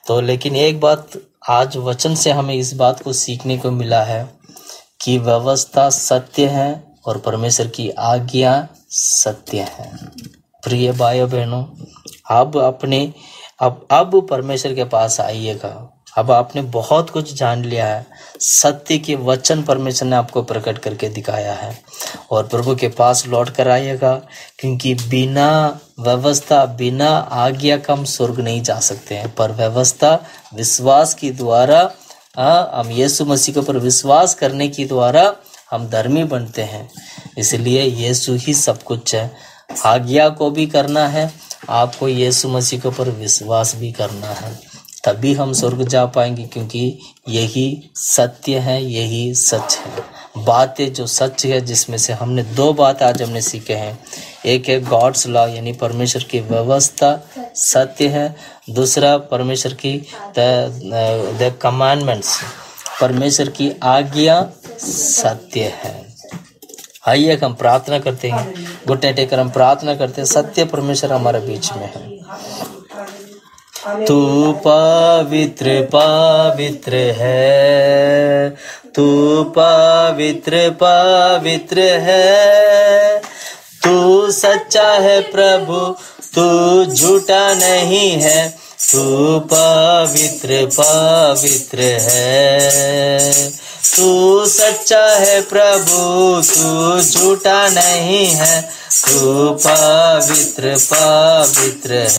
तो लेकिन एक बात आज वचन से हमें इस बात को सीखने को मिला है कि व्यवस्था सत्य है और परमेश्वर की आज्ञा सत्य है। प्रिय भाइयों बहनों, अब परमेश्वर के पास आइएगा। अब आपने बहुत कुछ जान लिया है, सत्य के वचन परमेश्वर ने आपको प्रकट करके दिखाया है, और प्रभु के पास लौट कर आइएगा, क्योंकि बिना व्यवस्था, बिना आज्ञा का हम स्वर्ग नहीं जा सकते हैं। पर व्यवस्था विश्वास के द्वारा, हम यीशु मसीह के ऊपर विश्वास करने के द्वारा हम धर्मी बनते हैं। इसलिए यीशु ही सब कुछ है। आज्ञा को भी करना है, आपको यीशु मसीह के ऊपर विश्वास भी करना है, तभी हम स्वर्ग जा पाएंगे, क्योंकि यही सत्य है, यही सच है। बातें जो सच है, जिसमें से हमने 2 बात आज हमने सीखे हैं। एक है गॉड्स लॉ यानी परमेश्वर की व्यवस्था सत्य है, दूसरा परमेश्वर की द कमांडमेंट्स, परमेश्वर की आज्ञा सत्य है। आइए हम प्रार्थना करते हैं, घुटने टेकर हम प्रार्थना करते हैं। सत्य परमेश्वर हमारे बीच में है। तू पवित्र पवित्र है, तू पवित्र पवित्र है, तू सच्चा है प्रभु, तू झूठा नहीं है, तू पवित्र पवित्र है, तू सच्चा है प्रभु, तू झूठा नहीं है, तू पवित्र पवित्र है।